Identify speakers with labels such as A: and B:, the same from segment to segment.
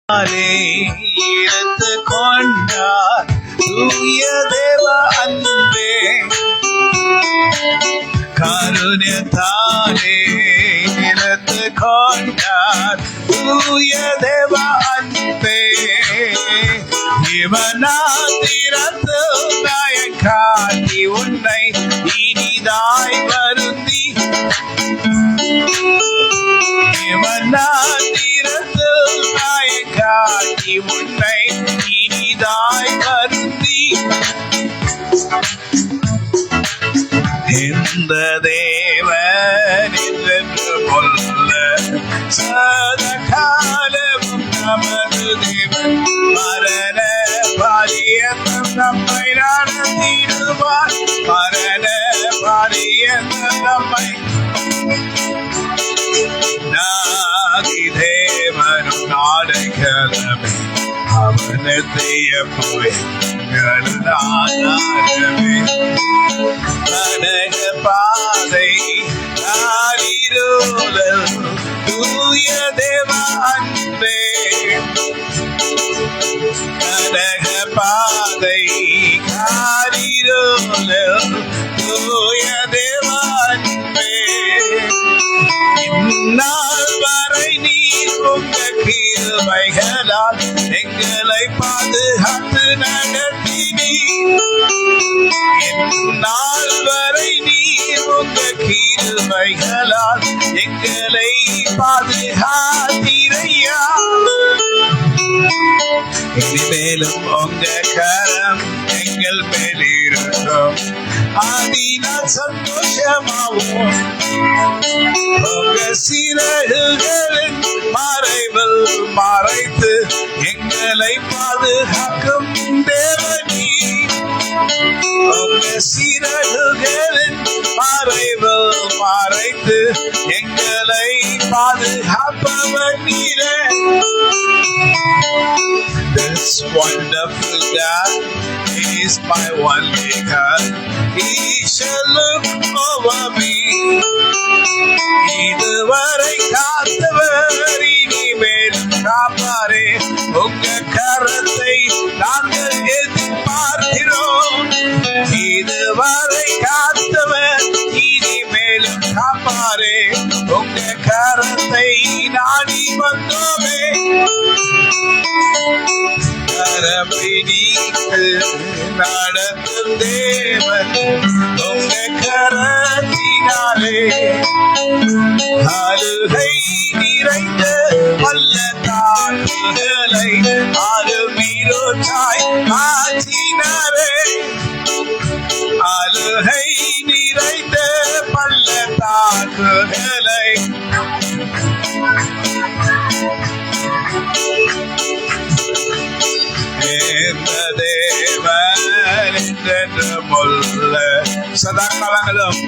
A: எடுத்து கொண்டார் தூய தேவ அன்பே கருணைத்தாலே எடுத்து கொண்டார் தூய தேவ அன்பே இவனாத்திரத்து நாயக்காட்டி உன்னை இனிதாய் வருந்தி இவனாத்திரத்து நாயக்காட்டி உன்னை இனிதாய் வருந்தி இந்த தேவன் என்று கொல்ல சதகாலமும் நமது தேவன் மரண பாரியந்தம் நம்மை நடத்திடுவார் மரண பாரியந்தம் நம்மை நாதி தேவனும் நாடைகளமே அவனத்தைய போய் ஆதாரமே கடக பாதை ஆரிரோலல் தூய தேவ அன்பே கடக பாதை ஆரிரோலல் தூய தேவ அன்பே இந்நாள் வரை நீர் உங்க கிருபைகளால் எங்களை பாதுகாத்து நடத்தினீர் இந்நாள் வரை நீர் உங்க கிருபைகளால் எங்களை பாதுகாத்தீரையா இனிமேலும் உங்க கரம் எங்கள் மேலிருக்கும் ஆதினால் சந்தோஷமாவும் உங்க சிறகுகளின் மறைவில் மறைத்து எங்களை பாதுகாக்கும் தேவனி உங்க சிறகுகளின் மறைவில் மறைத்து எங்களை பாதுகாப்பவர் நீரே. This wonderful God is my only God. He shall look over me. இதுவரை காத்தவர் இனிமேலும் காப்பாரே. உங்க கரத்தை நாங்கள் எதிர்பார்க்கிறோம். இதுவரை காத்தவர் இனிமேலும் காப்பாரே. உங்க கரத்தை நாடி வந்தோமே. கரப்பிடித்து நடத்தும் தேவன் உங்க கரத்தினாலே அழுகை நிறைந்த பள்ளத்தாக்குகளை அருமீரோச்சாய் ஆற்றினாரே. அழுகை நிறைந்த பள்ளத்தாக்குகளை சதாகாலங்களும்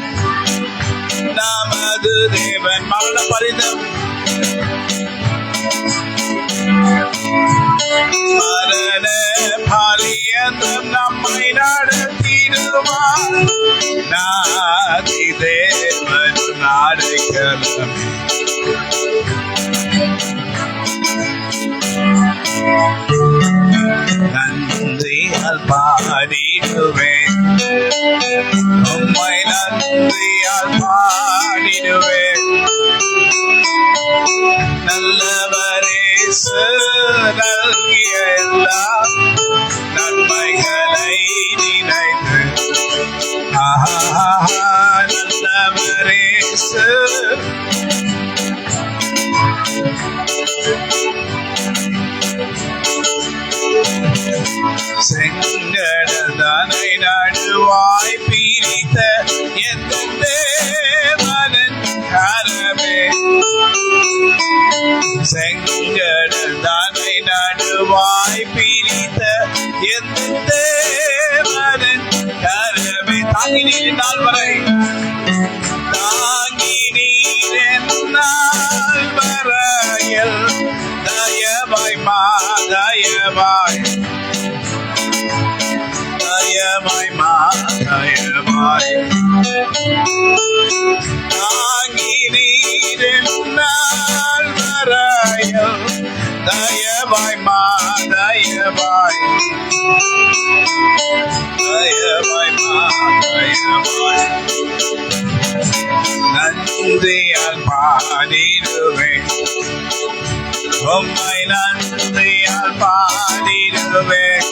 A: நமது தேவன் மரண பரிதம் மரண பாலியந்தம் நம்மை நடத்திடுவார் நாதி தேவன் நாடைகளும் நன்றியால் பாடிடுவேன் உம்மை நன்றியால் பாடிடுவேன் நல்லவரே நல்கிய எல்லா நன்மைகளை நினைத்து நல்லவரே செங்கடதனை நடுவாய் பிரித்த எந்த தேவனின் கரமே செங்கடதனை நடுவாய் பிரித்த எந்த தேவனின் கரமே தாங்கி நீர் நாள் வரை தாங்கி நீர் நாள் வரையில் தயவாய் மாதயவாய் தயவாய் மாதயவாய் தாங்கி நீர் நாள் வரையில் தயவாய் தயவாய் மா தயவாய் தயவாய் மா தயவாய் நன்றியால் பாடிடுவேன் உம்மை நன்றியால் பாடிடுவேன்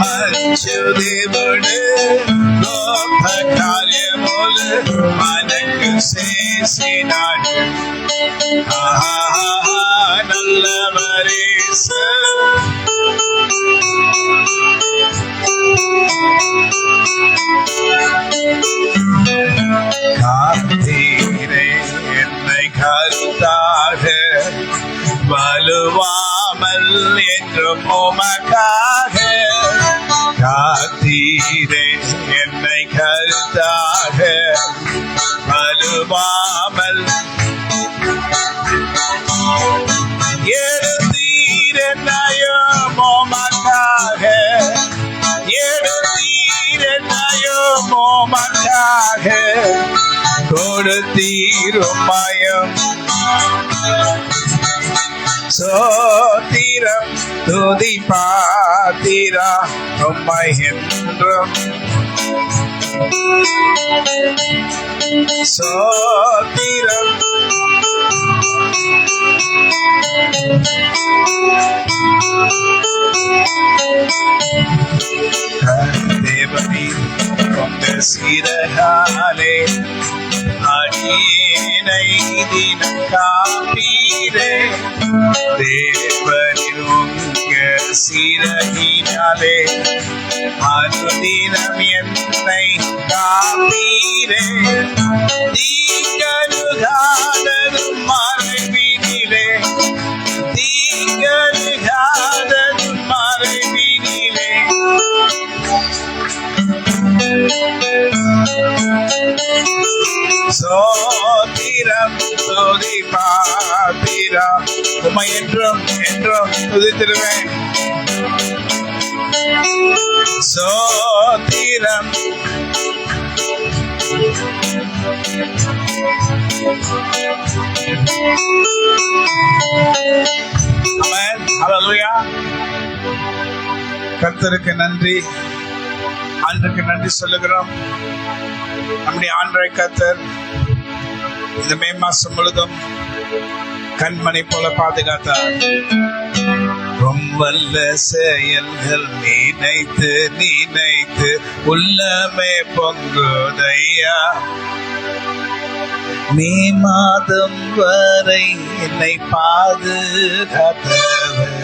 A: அச்சுதேவடு கோப காரியமோடு மனக்கு சேசினாடு நல்லவரேச காத்தீரே என்னை கருத்தாக வலுவாமல் என்றும் உமக்காக காத்தீரே என்னை கருத்தாக வலுவாமல் எடுத்தீர் என்னையோ உமக்காக எடுத்தீர் என்னையோ உமக்காக கொடுத்தீரும் மயம் சோத்திரம் துதி பாத்திரா உம்மை என்றும் சோத்திரம் தேவனே கொண்ட சிறகாலே அடியேனை தினம் காப்பீரே தேவனின் உங்க சிறகினாலே அனுதினம் என்னை காப்பீரே தீங்கருகாததும் மறைவினிலே தீங்கருகாததும் மறைவினிலே சோத்திரம் துதி பாத்திரா உம்மை என்றும் என்றும் துதித்திடுவேன் சோத்திரம் ஆமென் ஹல்லேலூயா கர்த்தருக்கு நன்றி ஆண்டவருக்கு நன்றி சொல்லுகிறோம் நம்முடைய ஆண்டவரை கர்த்தர் இந்த மே மாசம் முழுதும் கண்மணி போல பாதுகாத்தார் வல்ல செயல்கள் நினைத்து நினைத்து உள்ளமே பொங்குதையா மே மாதம் வரை என்னை பாதுகாத்தவர்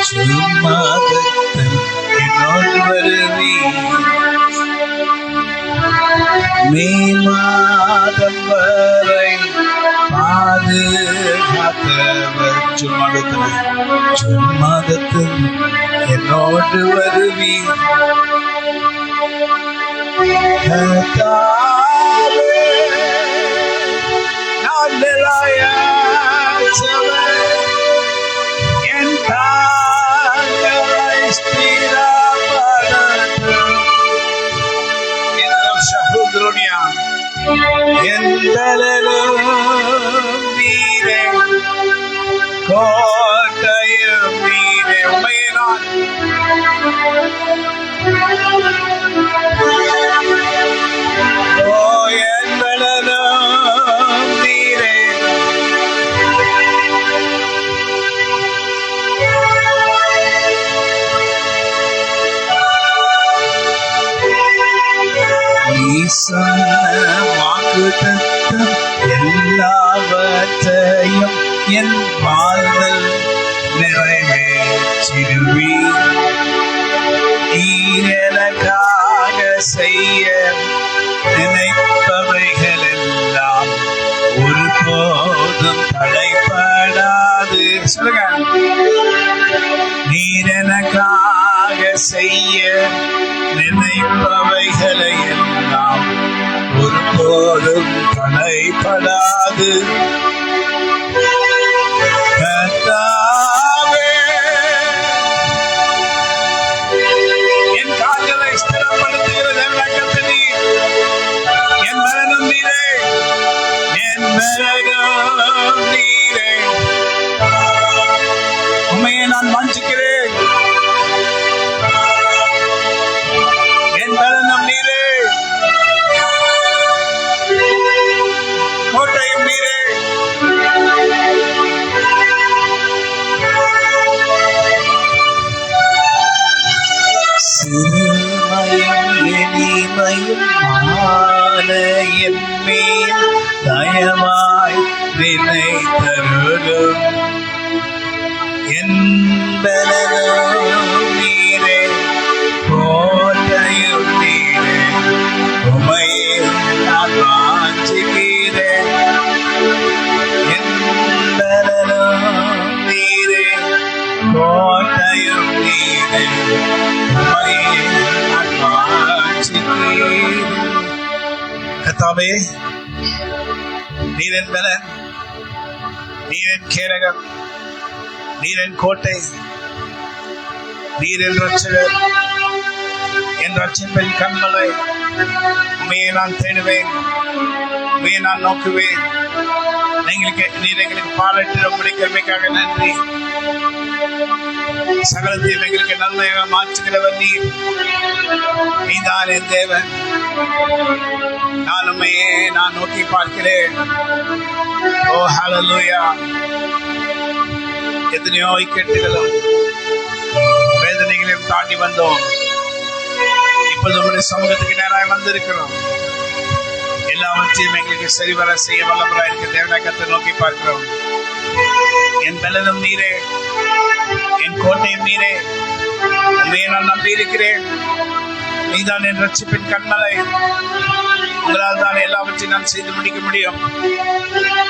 A: ஜூன் மாதத்தில் என்னோடு வருவி மே மாதம் வரை பாதுகாத்தவர் ஜூன் மாதத்தில் என்னோடு வருவி நான் நிலையற்றவன் என் கால்களை ஸ்திரப்படுத்தும் சகோதரனியா எந்தலும் நீரே கோட்டையும் நீரே உமையே நான் ஓ எந்தலும் நீரே வாக்குத்தத்தம் எல்லாவற்றையும் என் வாழ்வில் நிறைவேற்றிடுவி எனக்காக செய்ய நினைப்பவைகள் எல்லாம் ஒருபோதும் தடைப்படாது சொல்லுங்க நீர் எனக்காக செய்ய நினைப்பவைகளை எல்லாம் ஒருபோதும் தடைப்படாது என் கால்களை ஸ்திரப்படுத்துகிறது என் மரணம் நீரே என் மரணம் நீரே கர்த்தாவே, நீர் என் பலன், நீர் என் கேடகம், நீர் என் கோட்டை, நீர் என் ரட்சகர், என் ரட்சிப்பின் கண்மலை. உண்மையை நான் தேடுவேன், உண்மையை நான் நோக்குவேன். நீர் எங்களுக்கு பாராட்டுகிற முடிக்கிறமைக்காக நன்றி. சகலத்தையும் எங்களுக்கு நன்மையாக மாற்றுகிறவர் நீர். நீதான் என் தேவன். நான் உண்மையே நான் நோக்கி பார்க்கிறேன். ஓ ஹல்லேலூயா. எத்தனையோ இக்கட்டுகளும் வேதனைகளையும் தாண்டி வந்தோம். இப்போது உங்களுடைய சமூகத்துக்கு நேராக வந்திருக்கிறோம். எல்லாவற்றையும் எங்களுக்கு சரிவர செய்ய வல்லவராக இருக்க தேவனாக்கத்தை நோக்கி பார்க்கிறோம். என் பலனும் நீரே, என் கோட்டையும் நீரே. உண்மையை நான் நம்பி இருக்கிறேன். நீதான் என் ரட்சிப்பின் கண்மலை. உங்களால் தான் எல்லாவற்றையும் நான் செய்து முடிக்க முடியும்.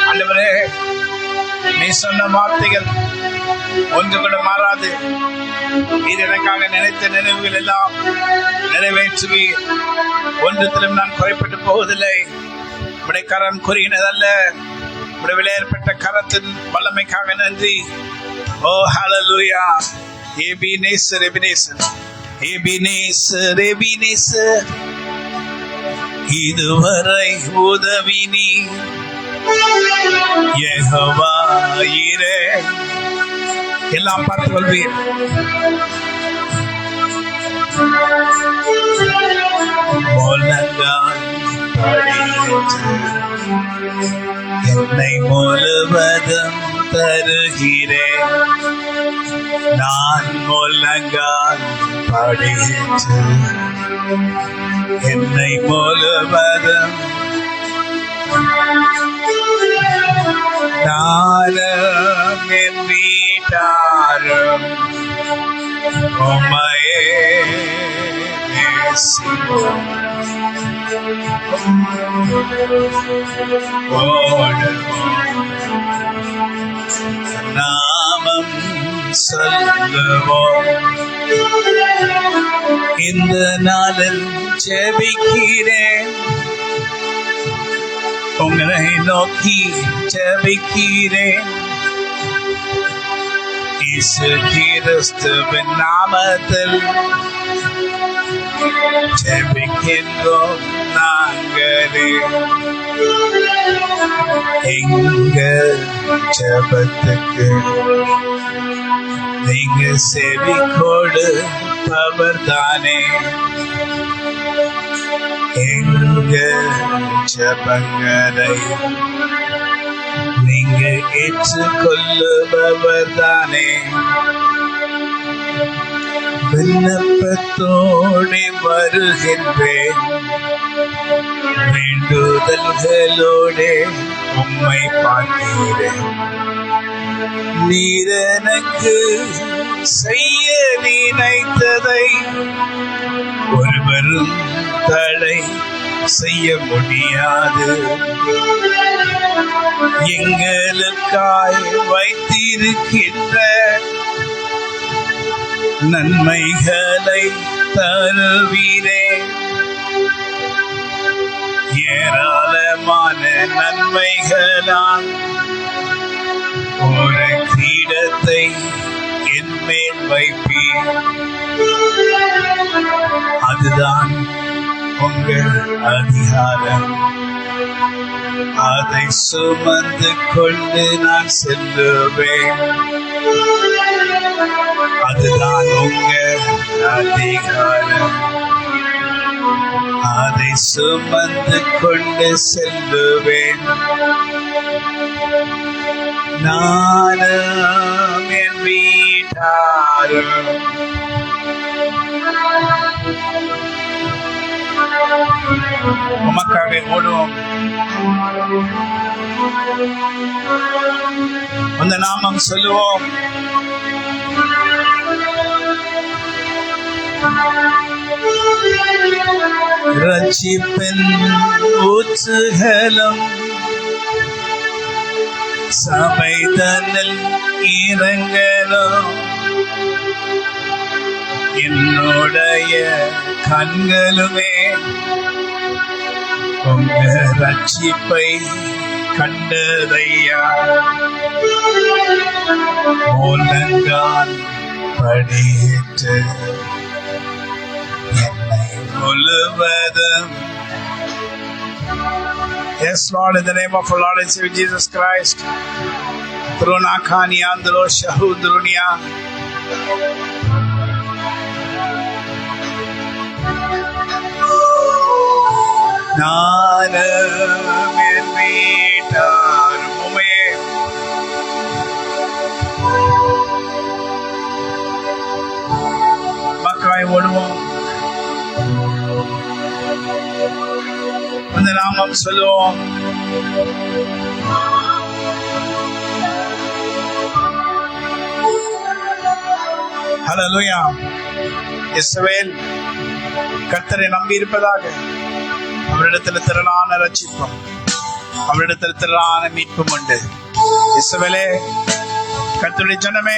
A: ஆண்டவரே, நீ சொன்ன வார்த்தைகள் ஒன்று கூட மாறாது. நீர் எனக்காக நினைத்த நினைவுகள் எல்லாம் நிறைவேற்றுவீர். ஒன்றத்திலும் நான் குறைப்பட்டு போவதில்லை. உடைய கரம் குறுகினதல்ல. உடைய விளையாடப்பட்ட கரத்தின் வல்லமைக்காக நன்றி. ஓ ஹல்லேலூயா. எபினேசர் எபினேசர் எபினேசர் எபினேசர், இதுவரை உதவி நீ. யெகோவா ஈரே, எல்லாம் பார்த்துக் கொள்வீர். என்னை முழுவதும் தருகிறேன். நான் முழங்கால் படித்து என்னை முழுவதும் நானும் என் வீட்டாரும் உம்மையே நேசிப்போம். நாமம் சொல்லுவோம். இந்த நாளில் ஜெபிக்கிறேன், உங்களை நோக்கி ஜெபிக்கிறேன். இயேசு கிறிஸ்துவின் நாமத்தில் ஜெபிக்கின்றோம் நாங்களே. எங்க ஜெபத்துக்கு நீங்க செவி கொடுப்பவர் தானே. எங்க ஜெபங்களை நீங்க ஏற்றுக்கொள்ளுபவர் தானே. விண்ணப்பத்தோடு வருகின்றேன், வேண்டுதல்களோடு உம்மை பார்க்கிறேன். நீர் எனக்கு செய்ய நினைத்ததை ஒருவரும் தடை செய்ய முடியாது. எங்களுக்காய் வைத்திருக்கின்ற நன்மைகளை தருவீரே. ஏராளமான நன்மைகளால் ஒரு கிரீடத்தை என் மேல் வைப்பீர். அதுதான் உங்கள் அதிகாரம். அதை சுமந்து கொண்டு நான் செல்லுவேன். அதுதான் உங்க அதிகாரம். அதை சுமந்து கொண்டு செல்லுவேன். நானும் என் வீட்டாரும் உமக்காக ஓடுவோம். அந்த நாமம் சொல்லுவோம். ரட்சிப்பின் ஊற்றுகளும் சபை தன்னில் இறங்கலும் என்னுடைய கண்களுமே உங்க ரட்சிப்பை கண்டதையா மூலங்கால் படியேற்று என்னை முழுவதும். Yes, Lord, in the name of our Lord and Savior Jesus Christ. Trona khani andro shahudrunia. நானும் என் வீட்டாரும் உம்மையே மக்களாய் ஓடுவோம். அந்த நாமம் சொல்லுவோம். ஹல்லேலூயா. இஸ்ரவேல் கர்த்தரை நம்பி இருப்பதாக. அவரிடத்தில் திரளான ரட்சிப்பும் அவரிடத்தில் திரளான மீட்பும் உண்டு. இஸ்ரவேலே, கர்த்தருடைய ஜனமே,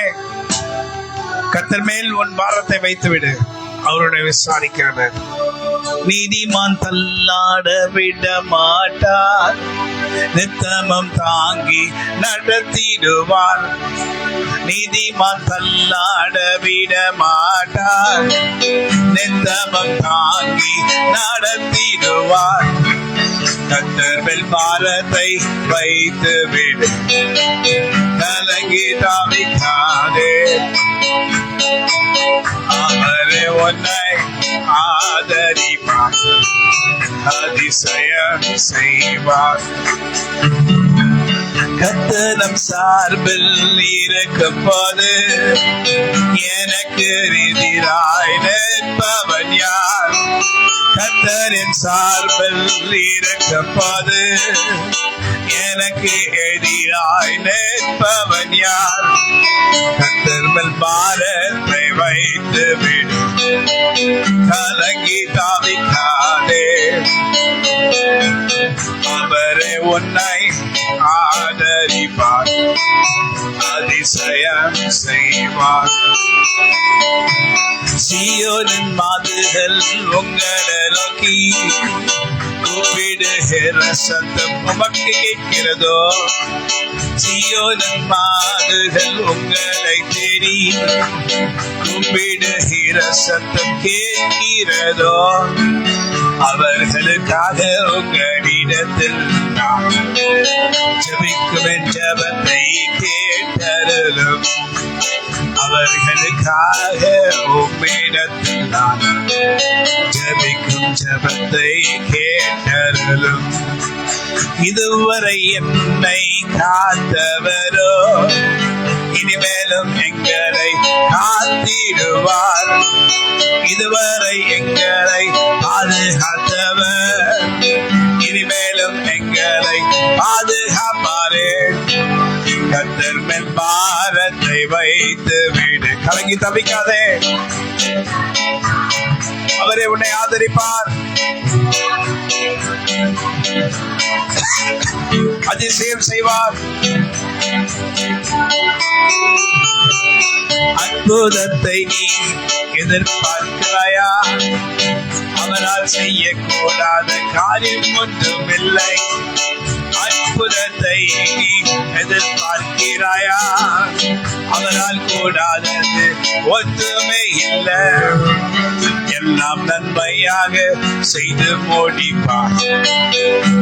A: கர்த்தர் மேல் உன் பாரத்தை வைத்து விடு. அவருடைய விசாரிக்கிறவர். நீதிமான் தள்ளாட விட மாட்டார், நித்தமும் தாங்கி நடத்திடுவார். நீதிமான் தள்ளாட விட மாட்டார், நித்தமும் தாங்கி நடத்திடுவார். கர்த்தர் மேல் பாரத்தை வைத்து விடு, கலங்கி தவிக்காதே. அவரே உன்னை ஆதரிப்பார், அதிசயம் செய்வார். கர்த்தர் சார்பில் இருக்கும் போது எனக்கு எதிராய் நிற்பவன் யார்? கர்த்தரின் சார்பில் இருக்கும் போது எனக்கு எதிராய் நிற்பவன் யார்? கர்த்தர் மேல் பாரத்தை வைத்து விடு, கலங்கி தவிக்காதே. அவரே உன்னை ஆதரிப்பார், அதிசயம் செய்வார். சீயோனின் மாதுகள் உங்களை நோக்கி கூப்பிடுகிற சத்தம் உமக்கு கேட்கிறதோ? சீயோனின் மாதுகள் உங்களை தேடி கூப்பிடுகிற சத்தம் கேட்கிறதோ? அவர்களுக்காக உங்களிடத்தில் நான் ஜெபிக்கும் ஜெபத்தை கேட்டருளும். அவர்களுக்காக உம்மிடத்தில் நான் ஜெபிக்கும் ஜெபத்தை கேட்டருளும். இதுவரை என்னை காத்தவரோ இனிமேலும் எங்களை காத்திடுவார். இதுவரை எங்களை பாதுகாத்தவர் இனிமேலும் எங்களை பாதுகாப்பாரே. கர்த்தர் மேல் பாரத்தை வைத்து விடு, கலங்கி தவிக்காதே. அவரே உன்னை ஆதரிப்பார், அதிசயம் செய்வார். அற்புதத்தை நீ எதிர்பார்க்கிறாயா? அவரால் செய்யக்கூடாத காரியம் ஒன்றுமில்லை. அற்புதத்தை நீ எதிர்பார்க்கிறாயா? அவரால் கூடாதது ஒன்றுமே இல்லை. எல்லாம் நன்மையாக செய்து முடிப்பார்.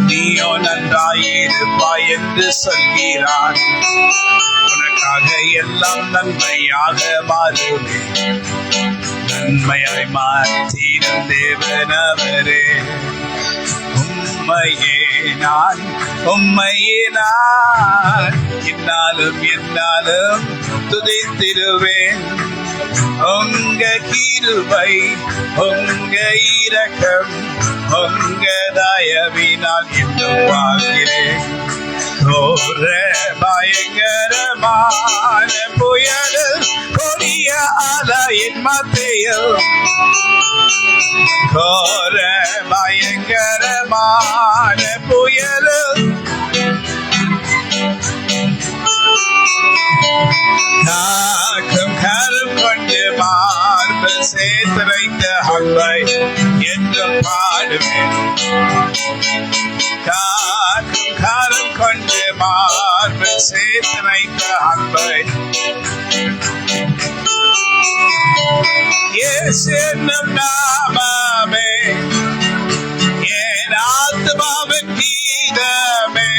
A: நீயோ நன்றாயிருப்பாய் என்று சொல்கிறார். உனக்காக எல்லாம் நன்மையாக மாறுமே. நன்மையாய் மாற்றிடும் தேவன் அவரே. உம்மையே நான் இந்நாளும் எந்நாளும் துதித்திடுவேன். உங்க கிருபை, உங்க இரக்கம், உங்க தயவினால் இன்னும் வாழ்கிறேன். கோர பயங்கரமான புயல் கொடிய அலையின் மத்தியில், கோர பயங்கரமான புயல் காக்கும் கரும் கொண்டு மார்பு சேர்த்து வைத்த அன்பை என்றும் பாடுவேன். காக்கும் காலம் கொண்டு மார்பில் சேர்த்து வைத்த அன்பை இயேசு என்னும் நாமமே என் ஆத்மாவின் கீதமே.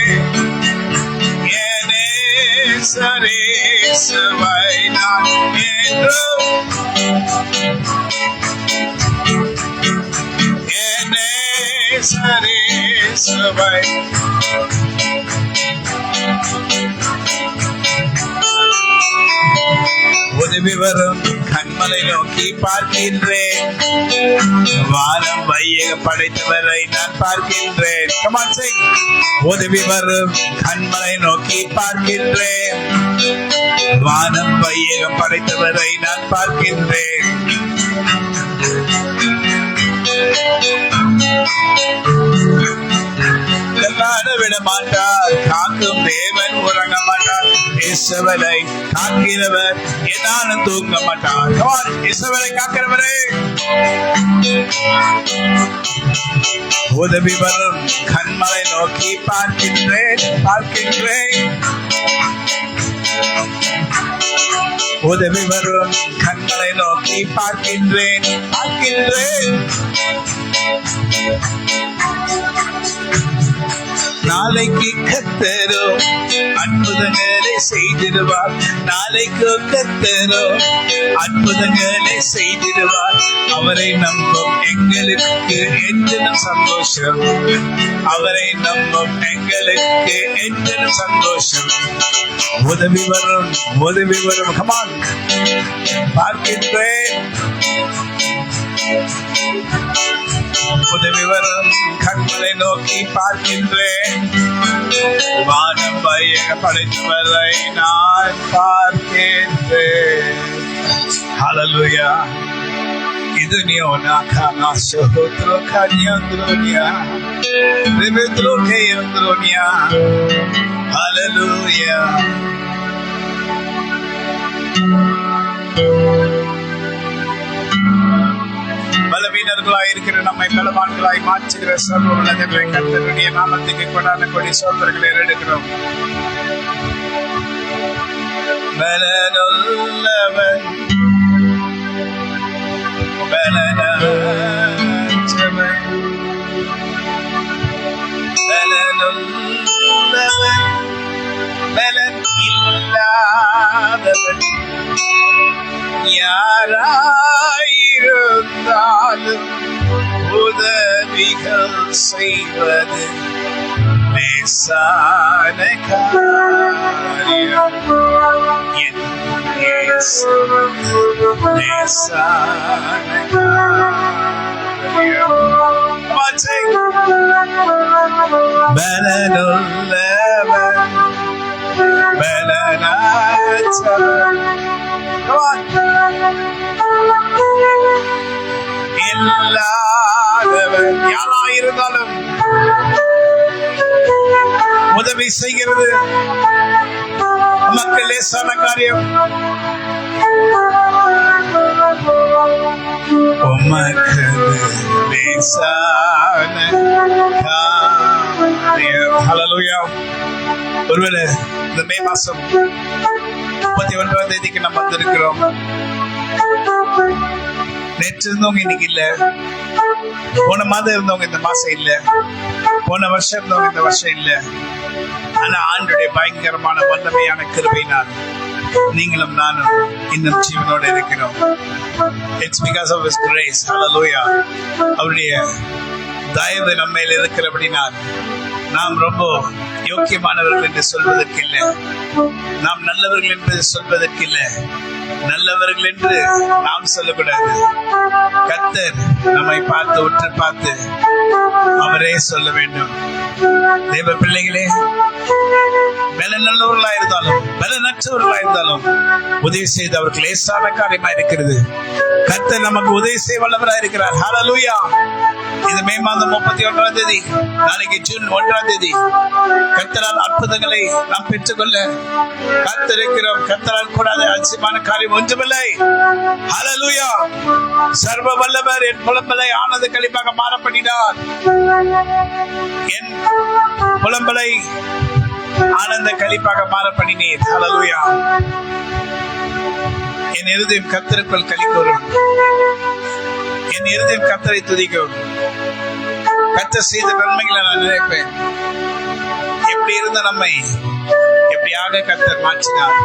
A: என் இயேசுவை நான் என்றும் என் இயேசுவை உதவி வரும் கண்மலை நோக்கி பார்க்கின்றேன். வானம் வையகம் படைத்தவரை நான் பார்க்கின்றேன். Come on, sing. உதவி வரும் கண்மலை நோக்கி பார்க்கின்றேன். வானம் வையகம் படைத்தவரை நான் பார்க்கின்றேன். விட மாட்டார், காக்கும் தேவன் உறங்க மாட்டார். இஸ்ரவேலை காக்கிறவர் என்னாலும் தூங்க மாட்டார். இஸ்ரவேலை காக்கிறவரே உதவி வரும் கண்மலை நோக்கி பார்க்கின்றேன். உதவி வரும் கண்மலை நோக்கி பார்க்கின்றேன். நாளைக்கு கர்த்தரும் அற்புதங்களை செய்திடுவார். நாளைக்கு கர்த்தரும் அற்புதங்களை செய்திடுவார். அவரை நம்பும் எங்களுக்கு என்றும் சந்தோஷம். அவரை நம்பும் எங்களுக்கு என்றும் சந்தோஷம். உதவி வரும் கமான் பார்க்கின்றேன். உதவி வரும் கண்களை நோக்கி பார்க்கின்றேன். வானம் வையக படைத்தவரை நான் பார்க்கின்றேன். ஹல்லேலூயா. இதுனியோ நாகானா சோத்ரோ கன்யந்திரோனியா ரிபத்ரோ கேயந்திரோனியா. ஹல்லேலூயா. பலவீனர்களாய் இருக்கிற நம்மை பலவான்களாய் மாற்றுகிற சர்வ வல்லமையுள்ள கர்த்தருடைய நாமத்துக்கு கொடான கொடி சோதனைகளை எடுக்கிறோம். பலனுள்ளவன் பலனற்றவன் பலனுள்ளவன் பலன் இல்லாதவன் யாராயிருந்தாலும் உதவிகள் செய்வது லேசான காரியம். என் இயேசு லேசான காரியம். பலனுள்ளவன் பலனற்றவன் இல்லாதவன் யாராயிருந்தாலும் உதவி செய்கிறது நமக்கு லேசான காரியம். உமக்கு லேசான காரியம். ஹல்லேலூயா. ஒருவேளை இந்த மே மாசம் 31ஆம் தேதிக்கு நம்ம வந்திருக்கிறோம். நேற்று இருந்தவங்க இன்னைக்கு இல்ல, போன மாதம் இருந்தவங்க இந்த மாசம் இல்ல, போன வருஷம் இருந்தவங்க இந்த வருஷம் இல்ல. ஆனா ஆண்டுடைய பயங்கரமான வல்லமையான கிருபையினால் நீங்களும் நானும் இன்னும் ஜீவனோடு இருக்கிறோம். It's because of His grace. Hallelujah. அவருடைய தயவு நம்மையில் இருக்கிறபடினால் நாம் ரொம்ப யோக்கியமானவர்கள் என்று சொல்வதற்கு இல்லை, நாம் நல்லவர்கள் என்று சொல்வதற்கு இல்லை, நல்லவர்கள் என்று நாம் சொல்லக்கூடாது. கர்த்தர் நம்மை பார்த்து உற்று பார்த்து அவரே சொல்ல வேண்டும். தேவ பிள்ளைகளே, பல நல்லவர்களாயிருந்தாலும் பலனற்றவர்களாயிருந்தாலும் உதவி செய்து அவருக்கு லேசான காரியமா இருக்கிறது. கர்த்தர் நமக்கு உதவி செய்ய வல்லவராக இருக்கிறார். ஹல்லேலூயா. இது மே மாதம் 31ஆம் தேதி, நாளைக்கு ஜூன் 1ஆம் தேதி. கர்த்தரால் அற்புதங்களை நாம் பெற்றுக்கொள்ள காத்திருக்கிறோம். கர்த்தரால் கூடாத அதிசயமான காரியம் ஒன்றுமில்லை. ஹல்லேலூயா. சர்வ வல்லவர் என் புலம்பலை ஆனந்த களிப்பாக மாற பண்ணினார். என் புலம்பலை ஆனந்த களிப்பாக மாற பண்ணினீர். ஹல்லேலூயா. என் இருதயம் கர்த்தருக்குள் களி கூறும். என் இருதயம் கர்த்தரை துதிக்கும். கர்த்தர் செய்த நன்மைகளை நான் நினைப்பேன். எப்படி இருந்த நம்மை எப்படியாக கர்த்தர் மாற்றினார்.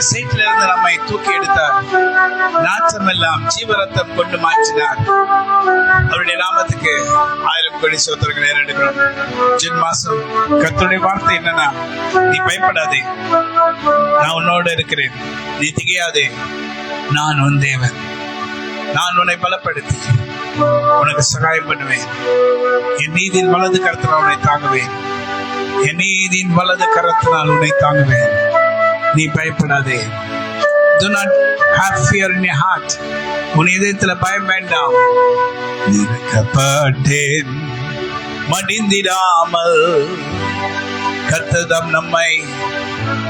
A: சீட்டில் இருந்து நம்மை தூக்கி எடுத்தார். நாச்சம் எல்லாம் ஜீவரத்தம் கொண்டு மாற்றினார். அவருடைய நாமத்துக்கு 1000 கோடி ஸ்தோத்திரங்களை ஏறெடுக்கிறோம். ஜூன் மாசம் கர்த்தருடைய வார்த்தை என்னன்னா, நீ பயப்படாதே, நான் உன்னோடு இருக்கிறேன், நீ திகையாதே, நான் உன் தேவன், நான் உன்னை பலப்படுத்தி உனக்கு சகாயம் பண்ணுவேன், என் நீதியின் வலது கரத்தினால் உன்னை தாங்குவேன், என் நீதியின் வலது கரத்தினால் உன்னை தாங்குவேன், நீ பயப்படாதே. Do not have fear in your heart. உன் இதயத்தில் பயம் வேண்டாம். நெருக்கப்பட்டேன் மடிந்திடாமல் கர்த்தர் நம்மை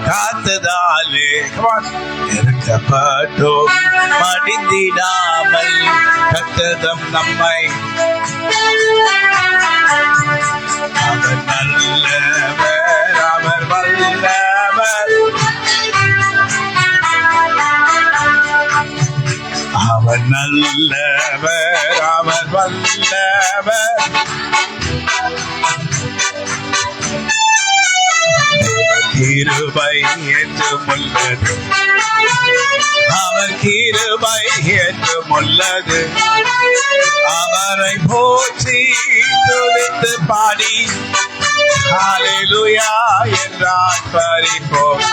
A: காத்ததாலே நெருக்கப்பட்டோம் மடிந்திடாமல் கர்த்தர் நம்மை அவர் நல்லவர், அவர் வல்லவர், அவர் நல்லவர், அவர் வல்லவர். கிருபை என்றும் உள்ளது, அவர் கிருபை என்றும் உள்ளது. அவரை போற்றி துதித்து பாடி ஹல்லேலூயா என்றால் பரிபோம்.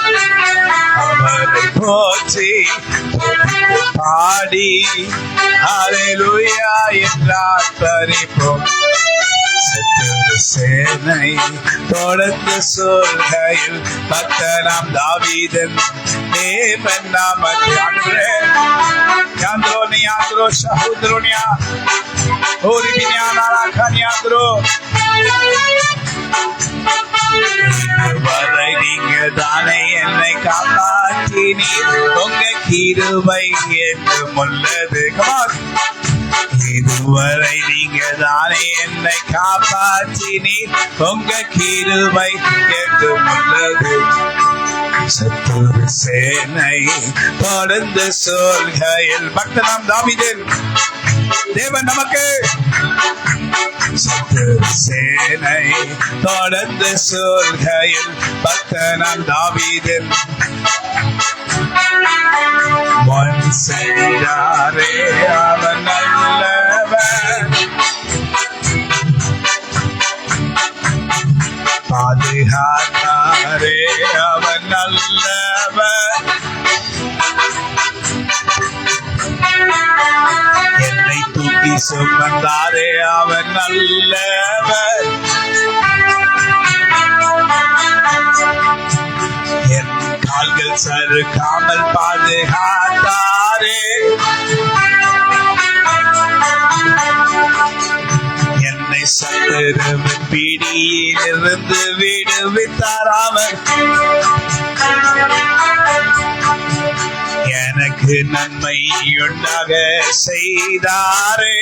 A: அவரை போற்றி பாடி ஹல்லேலூயா என்றால் பரிபோம். சேனை தொடர்ந்து சொல்கையில் பக்தனாம் தாவீதன் தேவன் நாமத்தை வரை நீங்க தானே என்னை காப்பாற்றினீர், உங்க கிருபை என்றும் உள்ளது. இதுவரை நீங்க தானே என்னை காப்பாற்றினீர், உங்க கிருபை என்றும் உள்ளது. சத்துரு சேனை தொடர்ந்து சொல்கையில் பக்தனாம் தாவீதன் தேவன் நமக்கு. சத்துரு சேனை தொடர்ந்து சொல்கையில் பக்தனாம் தாவீதன் முன் செய்தாரே, அவன் நல்லவர், பாதுகாத்தாரே, அவன் நல்லவர், என்னை தூக்கி சுமந்தாரே, அவன் நல்லவர், என் கால்கள் சறுக்காமல் பாதுகாத்தாரே, என்னை சத்துருவின் பிடியில் இருந்து விடுவித்தார் அவர், எனக்கு நன்மை உண்டாக செய்தாரே,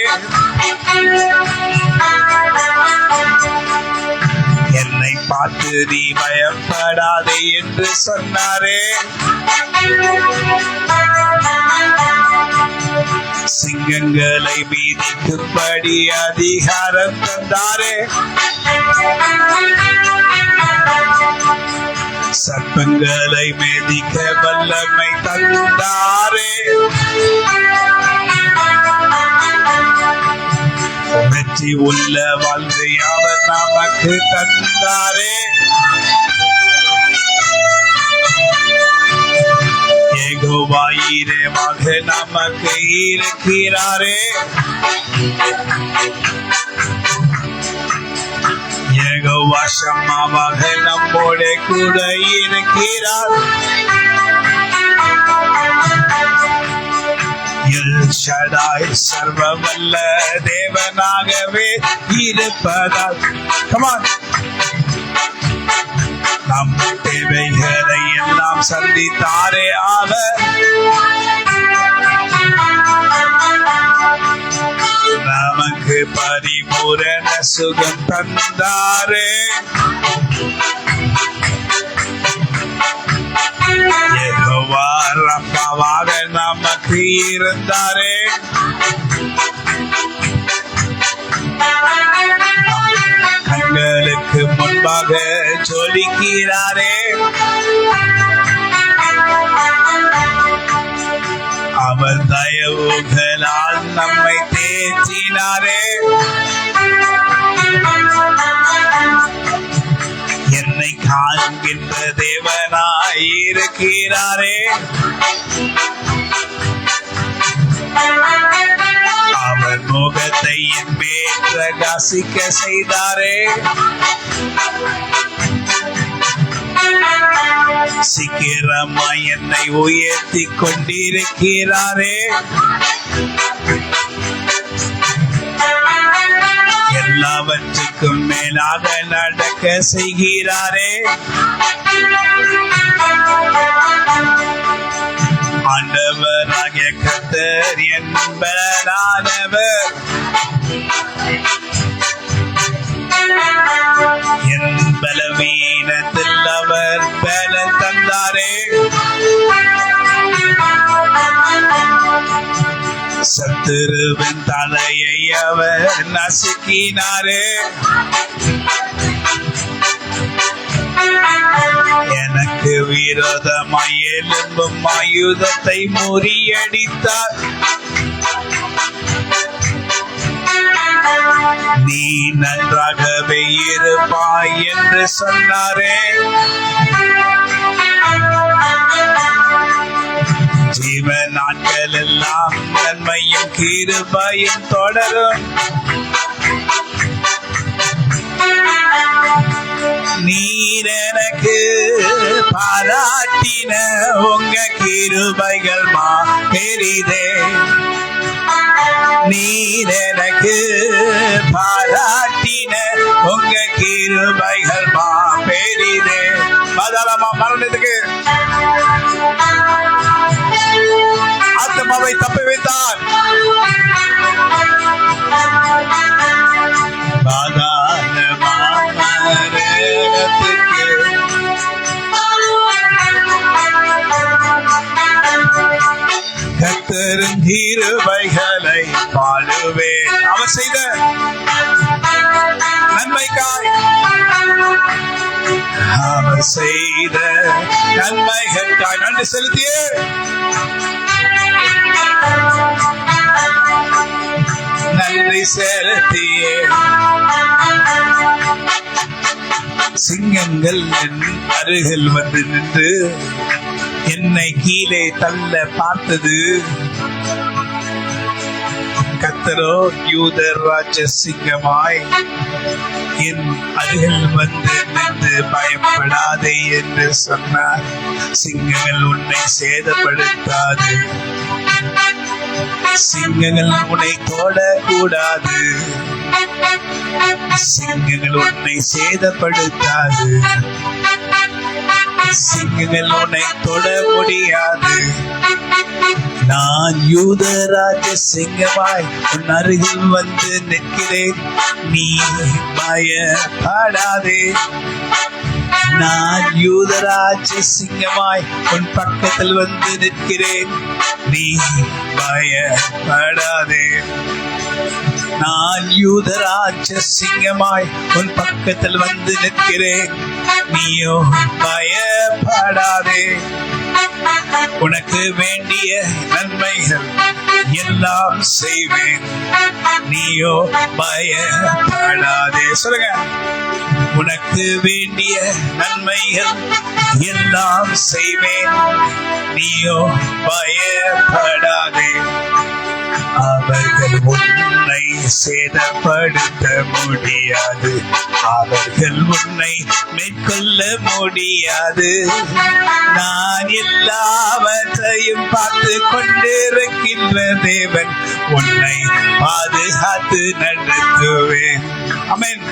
A: என்னை பார்த்து நீ பயப்படாதே என்று சொன்னாரே, சிங்கங்களை மீதிக்கும்படி அதிகாரம் தந்தாரே, சர்ப்பங்களை மேதிக்க வல்லமை தந்தாரே, வெற்றி உள்ள வாழ்வை அவர் நமக்கு தந்தாரே, யெகோவாயிரேவாக நமக்கு இருக்கிறாரே, யெகோவா ஷம்மாவாக நம்மோட கூட இருக்கிறார். ஷடாய் சர்வ வல்ல தேவனாகவே இருப்பதால் கமான் நம் தேவைகளை எல்லாம் சந்தித்தாரே அவர். நமக்கு பரிபூரண சுகம் தந்தாரே. யெகோவா ரப்பாவாக நமக்கு இருந்தாரே. கண்களுக்கு முன்பாக ஜொலிக்கிறாரே. அவர் தயவுகளால் நம்மை தேற்றினாரே. என்னை காண்கின்ற தேவனாயிருக்கிறாரே. அவர் முகத்தை என் மேல் பிரகாசிக்க செய்தாரே. சீக்கிரமாய் என்னை உயர்த்தி கொண்டிருக்கிறாரே. எல்லாவற்றுக்கும் மேலாக நடக்க செய்கிறாரே. ஆண்டவராகிய கர்த்தர் என்பவரானவர். என் பலவீனத்தில் அவர் பலன் தந்தாரே. சத்துருவின் தலையை அவர் நசுக்கினாரே. எனக்கு விரோதமாய் எழும்பும் ஆயுதத்தை முறியடித்தார். நீ நன்றாகவே இருப்பாய் என்று சொன்னாரே. ஜீவ நாட்கள் எல்லாம் நன்மையும் கிருபையும் தொடரும். நீர் எனக்கு பாராட்டின உங்க கிருபைகள் பெரிதே. நீர் எனக்கு பாராட்டின உங்க கிருபைகள் பெரிதே. பாதாளமா மரணத்துக்கு ஆத்மாவை தப்பி வைத்தார். பாதாளமா மரணத்துக்கு கர்த்தரின் கிருபைகளை பாடுவேன். அவர் செய்த நன்மைக்காய், அவர் செய்த நன்மைகளுக்காய் நன்றி செலுத்தியே நன்றி செலுத்தியே சிங்கங்கள் என் அருகில் வந்து நின்று என்னை கீழே தள்ள பார்த்தது. கர்த்தரோ யூதர் ராஜ சிங்கமாய் என் அருகில் வந்து நின்று பயப்படாதே என்று சொன்னார். சிங்கங்கள் உன்னை சேதப்படுத்தாது. சிங்கங்கள் உன்னை தொடக்கூடாது. சிங்கங்கள் உன்னை சேதப்படுத்தாது. சிங்கங்கள் உன்னை தொட முடியாது. நான் யூதராஜ சிங்கமாய் உன் அருகில் வந்து நிற்கிறேன். நீ பயப்படாதே. நான் யூதராஜ சிங்கமாய் உன் பக்கத்தில் வந்து நிற்கிறேன். நீ பயப்படாதே. நான் யூதராஜ சிங்கமாய் உன் பக்கத்தில் வந்து நிற்கிறேன். நீயோ பயப்படாதே. உனக்கு வேண்டிய நன்மைகள் எல்லாம் செய்வேன். நீயோ பயப்படாதே. சொல்லுங்க. உனக்கு வேண்டிய நன்மைகள் எல்லாம் செய்வேன். நீயோ பயப்படாதே. அவர்கள் உன்னை சேதப்படுத்த முடியாது, அவர்கள் உன்னை மேற்கொள்ள முடியாது. நான் எல்லாவற்றையும் பார்த்து கொண்டிருக்கின்ற தேவன், உன்னை பாதுகாத்து நடத்துவேன். ஆமென்.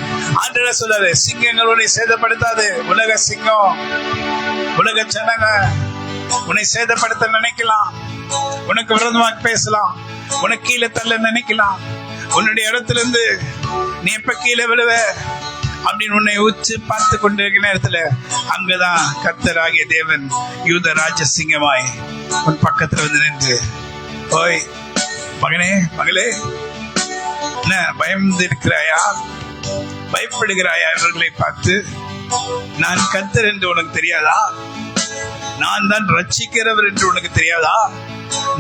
A: ஆண்டவர் சொல்றாரு, சிங்கங்கள் உன்னை சேதப்படுத்தாது. உலக சிங்கம், உலக ஜனங்க உன்னை சேதப்படுத்த நினைக்கலாம், உனக்கு விரோதமாக பேசலாம், உனக்கு கீழே தள்ள நினைக்கலாம். உன்னுடைய இடத்துல இருந்து நீ எப்ப கீழே விழுவ அப்படின்னு உன்னை உச்சு பார்த்து கொண்டிருக்கிற நேரத்துல அங்கதான் கர்த்தராகிய தேவன் யூத ராஜ சிங்கமாய் உன் பக்கத்துல வந்து நின்று, ஓய் மகனே மகளே, என்ன பயந்திருக்கிறாயா, பயப்படுகிறாயா? இவர்களை பார்த்து, நான் கர்த்தர் என்று உனக்கு தெரியாதா? நான் தான் ரட்சிக்கிறவர் என்று உனக்கு தெரியாதா?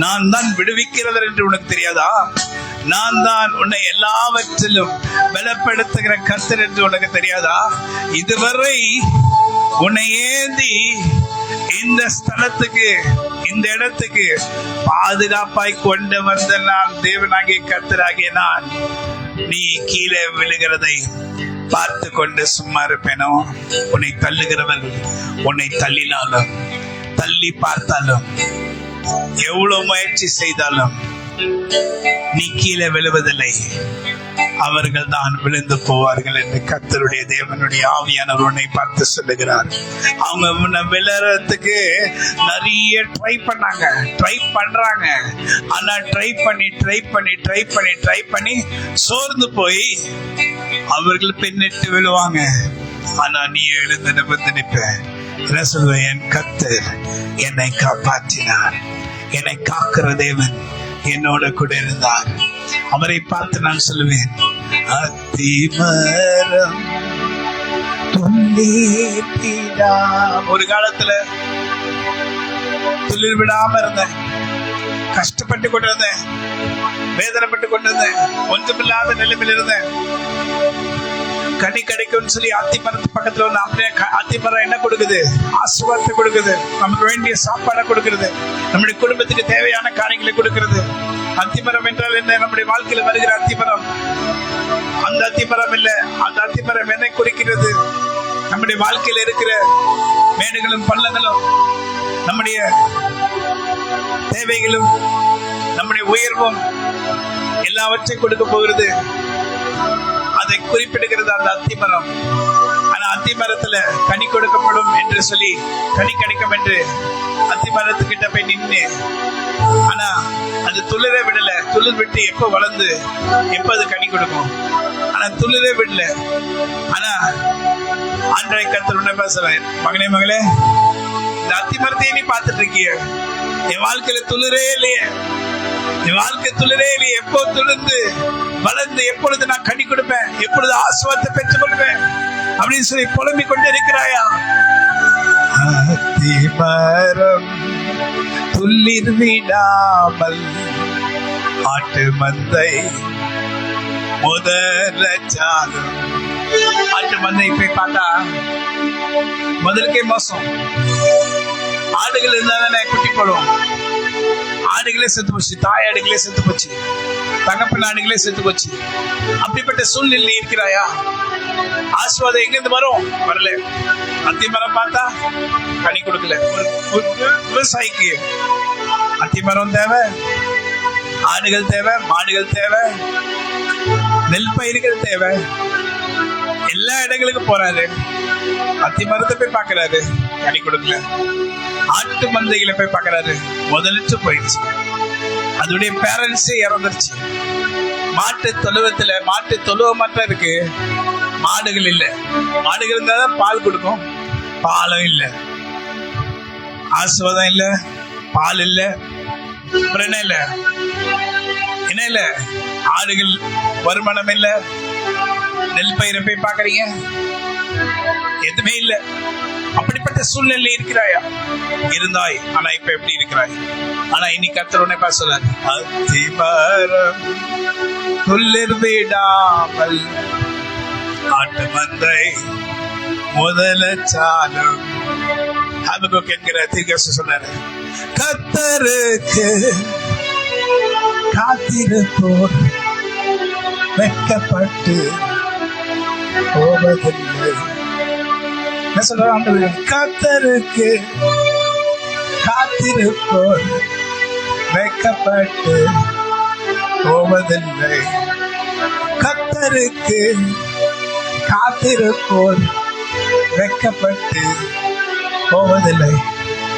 A: நான் தான் விடுவிக்கிறவர் என்று உனக்கு தெரியாதா? நான் தான் உன்னை எல்லாவற்றிலும் பலப்படுத்துகிற கர்த்தர் என்று உனக்கு தெரியாதா? இதுவரை உன்னை ஏந்தி இந்த ஸ்தலத்துக்கு, இந்த இடத்துக்கு பாதுகாப்பாய் கொண்டு வந்த நான் தேவனாகிய கர்த்தராகிய நான், நீ கீழே விழுகிறதை பார்த்து கொண்டு சும்மா இருப்பேனோ? உன்னை தள்ளுகிறவர்கள் உன்னை தள்ளினாலும், தள்ளி பார்த்தாலும், எவ்வளவு முயற்சி செய்தாலும் நீ கீழே விழுவதில்லை, அவர்கள் தான் விழுந்து போவார்கள் என்று கர்த்தருடைய தேவனுடைய ஆவியானவர் உன்னை பார்த்து சொல்லுகிறார். அவங்க விழறதுக்கு நிறைய ட்ரை பண்றாங்க. ஆனா ட்ரை பண்ணி சோர்ந்து போய் அவர்கள் பின்னிட்டு விழுவாங்க. ஆனா நீ எழுந்து நிமிர்ந்து நிற்ப. என்ன சொல்லுவேன்? என் கர்த்தர் என்னை காப்பாற்றினார், என்னை காக்கிற தேவன் என்னோட கூட இருந்தார். அவரை பார்த்து நான் சொல்லுவேன், அத்திமரம் துளிர்விடா. ஒரு காலத்துல துளிர் விடாம இருந்தேன், கஷ்டப்பட்டு கொண்டிருந்தேன், வேதனைப்பட்டு கொண்டிருந்தேன், ஒன்றுமில்லாத நிலைமையில் இருந்தேன். கனி கிடைக்கும் சொல்லி அத்திமரத்து பக்கத்துல வந்து அப்படியே அத்திமரம் என்ன கொடுக்குது? ஆசீர்வாதத்தை கொடுக்குது, நமக்கு வேண்டிய சாப்பாடை கொடுக்கிறது, நம்முடைய குடும்பத்துக்கு தேவையான காரியங்களை கொடுக்கிறது. அத்திமரம் என்றால் என்ன? நம்முடைய வாழ்க்கையில வருகிற அத்திமரம். அந்த அத்திமரம் இல்ல, அந்த அத்திமரம் என்னை குறிக்கிறது? நம்முடைய வாழ்க்கையில இருக்கிற மேடுகளும் பள்ளங்களும், நம்முடைய தேவைகளும், நம்முடைய உயர்வும் எல்லாவற்றையும் கொடுக்க போகிறது. அதை குறிப்பிடுகிறது அந்த அத்திமரம். ஆனா அத்திமரத்துல கனி கொடுக்கப்படும் என்று சொல்லி, கனி கிடைக்கும் என்று அத்திமரத்துக்கிட்ட போய் நின்று, ஆனா அது துளிரே விடல. துளிர் விட்டு எப்ப வளர்ந்து எப்ப அது கனி கொடுக்கும்? ஆனா துளிரே விடல. ஆனா ஆண்டவரை கர்த்தர் உன்னை பேசுறேன், மகனே மகளே, இந்த அத்திமரத்தையே நீ பார்த்துட்டு இருக்கிய, என் வாழ்க்கையில துளிரே இல்லையே, என் வாழ்க்கை துளிரே இல்லையே, எப்போ துளிர்ந்து வளர்ந்து எப்பொழுது நான் கனி கொடுப்பேன், எப்பொழுது ஆசீர்வாதத்தை பெற்றுக் கொள்வேன் அப்படின்னு சொல்லி புலம்பிக் கொண்டு இருக்கிறாயா? அத்திமரம் துளிர் விடாமல் ஆட்டு மந்தை முதலச்சாலும். ஆட்டு மந்தை போய் பார்த்தா முதலுக்கே மோசம். ஆடுகள் இருந்தா தானே குட்டி போடுவோம். ஆடுகளே செத்து போச்சு, தாய் ஆடுகளே செத்து போச்சு, தகப்பன் ஆடுகளே செத்து போச்சு. அப்படிப்பட்ட சூழ்நிலை இருக்கிறாயா? ஆசீர்வாதம் எங்கிருந்து வரும்? வரல. அத்திமரம் பார்த்தா கனி கொடுக்கல. விவசாயிக்கு அத்திமரம் தேவை, ஆடுகள் தேவை, மாடுகள் தேவை, நெல் பயிர்கள் தேவை. எல்லா இடங்களுக்கும் போறாரு, அத்திமரத்தை போய் பாக்குறாரு, கனி கொடுக்கல. ஆட்டு மந்தைகளை போய் பாக்குறாரு, முதலிச்சு போயிடுச்சு, அதோடைய பேரண்ட்ஸே இறந்துருச்சு. மாட்டு தொழுவத்துல, மாட்டு தொழுவம் மட்டும் இருக்கு, மாடுகள் இல்ல. மாடுகள் இருந்தாதான் பால் கொடுக்கும், பாலும் இல்ல. ஆசீர்வாதம் இல்ல, பால் இல்ல, என்ன இல்ல, என்ன இல்ல, ஆடுகள் வருமானம் இல்ல. நெல் பயிரை போய் பாக்குறீங்க, எதுவுமே இல்ல. அப்படிப்பட்ட சூழ்நிலை இருக்கிறாயா? இருந்தாய். ஆனா இப்ப எப்படி இருக்கிறாய்? ஆனா இன்னைக்கு கர்த்தர் உன்னை பார்த்து சொல்றாரு, அத்திமரம் துளிர் விடாமல் ஆட்டு மந்தை முதலச்சாலும். ஹபக்குக் என்கிற தீர்க்கதரிசி சொன்னாரு, கர்த்தருக்கு காத்திருப்போர் வெட்கப்பட்டு போவதில்லை. என்ன சொல்ற ஆண்டவர்? கர்த்தருக்கு காத்திருப்போர் வெட்கப்பட்டு போவதில்லை. கர்த்தருக்கு காத்திருப்போர் வெட்கப்பட்டு போவதில்லை.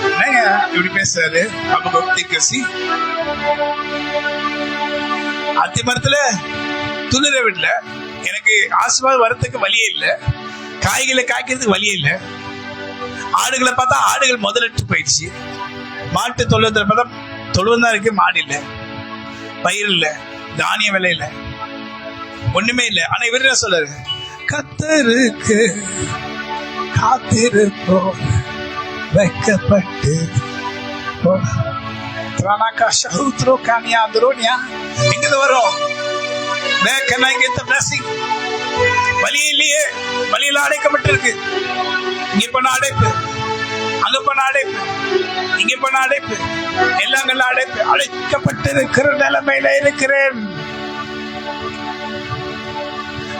A: என்னங்க இப்படி பேசுறாரு? அத்தி மரத்துல துளிர விடல, எனக்கு ஆசீர்வாதம் வரத்துக்கு வழியே இல்லை, காய்களை காய்க்கிறதுக்கு வழியே இல்லை. ஆடுகளை பார்த்தா ஆடுகள் முதலிட்டு போயிடுச்சு. மாட்டு தொழுவத்துல பார்த்தா தொழுவம் தான் இருக்கு, மாடு இல்லை, பயிர் இல்லை, தானிய விலை இல்லை, ஒண்ணுமே இல்லை. ஆனா இவர் என்ன சொல்றாரு? கர்த்தருக்கு காத்திருப்போம் வெட்கப்பட்டு எங்கிருந்து வரும்? வழி இல்லையே, வழியில அடைக்கப்பட்டிருக்கு. இங்க பண்ண அடைப்பு, அங்க பண்ண அடைப்பு, இங்க பண்ண அடைப்பு, எல்லாங்கள்ல அடைப்பு. அழைக்கப்பட்டு இருக்கிற நிலைமையில இருக்கிறேன்.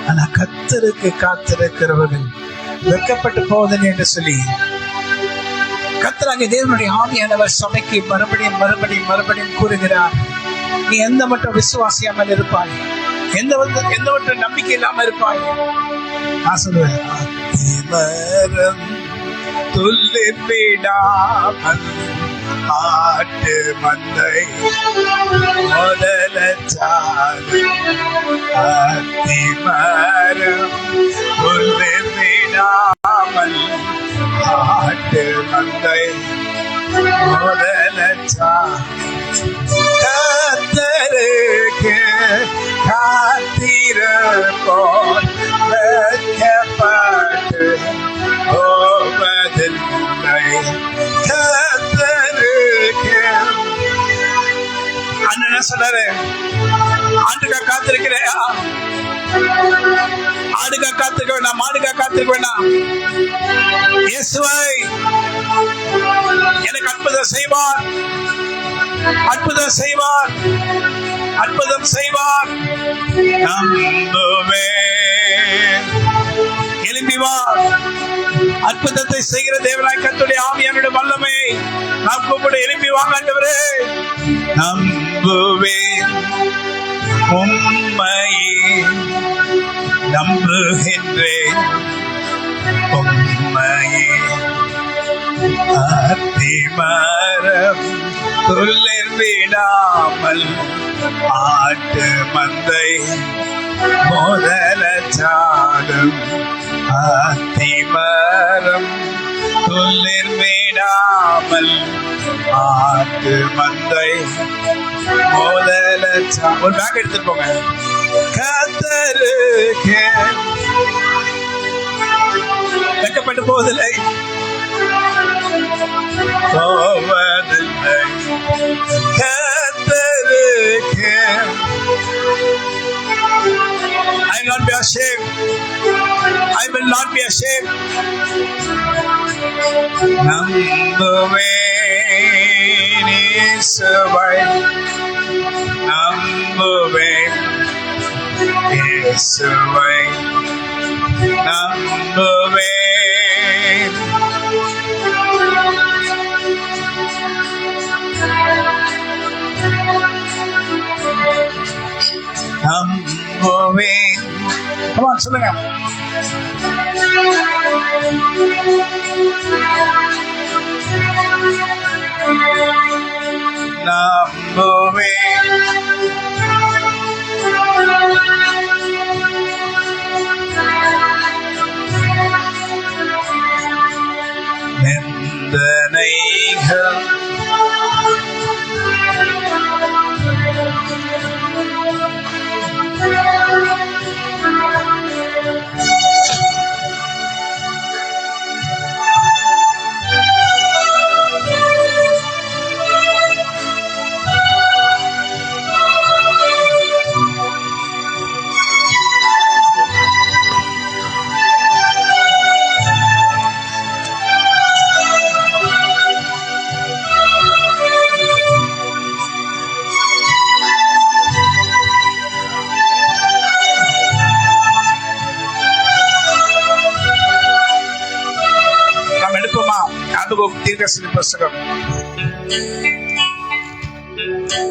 A: ஆனா கர்த்தருக்கு காத்திருக்கிறவர்கள் வெட்கப்பட்டு போவதில்லை என்று சொல்லி கர்த்தராகிய தேவனுடைய ஆவியானவர் சபைக்கு மறுபடியும் மறுபடியும் மறுபடியும் கூறுகிறார். நீ எந்த மட்டும் விசுவாசியாமல் இருப்பாய், எந்த மட்டும் நம்பிக்கை இல்லாம இருப்பாய். நான் சொல்லுவேன், அத்திமரம் துளிர் விடாமல் ஆட்டு மந்தை முதலச்சாறு. அத்திமரம் துளிர் விடாமல் ஆட்டு மந்தை முதலச்சாறு. கர்த்தருக்கு காத்திருப்போர் வெட்கப்பட்டு போவதில்லை. கர்த்தருக்கு அண்ணன் சொல்றாரு, ஆண்டுக்கா காத்திருக்கிறையா? ஆடுக்கா காத்திருக்க வேண்டாம், மாடுக்கா காத்திருக்க வேண்டாம். இயேசுவை எனக்கு அற்புதம் செய்வார், அற்புதம் செய்வார், அற்புதம் செய்வார். நம்புவே, எழும்பி வா. அற்புதத்தை செய்கிற தேவனாய் கர்த்தருடைய ஆவியானுடைய வல்லமை நாம் கூப்பிட எழும்பி வாங்க ஆண்டவரே. நம்புவே, உம்மையே நம்புகின்றேன், உம்மையே. அத்திமரம் துளிர் விடாமல் ஆட்டு மந்தை முதலச்சாடும். அத்திமரம் துளிர் விடாமல் ஆட்டு மந்தை முதலச்சா. ஒரு பேக் எடுத்துட்டு போங்க. கர்த்தருக்கு வெட்கப்பட்டு போவதில்லை, போவதில்லை. கர்த்தருக்கு I will not be ashamed. I will not be ashamed. நம்புவேன் இயேசுவை, நம்புவேன் இயேசுவை, நம்புவேன். நம்புவேன். Come on, சொல்லுங்க. நம்புவேன். நிந்தனைகள் தீர்க்கதரிசி புஸ்தகம்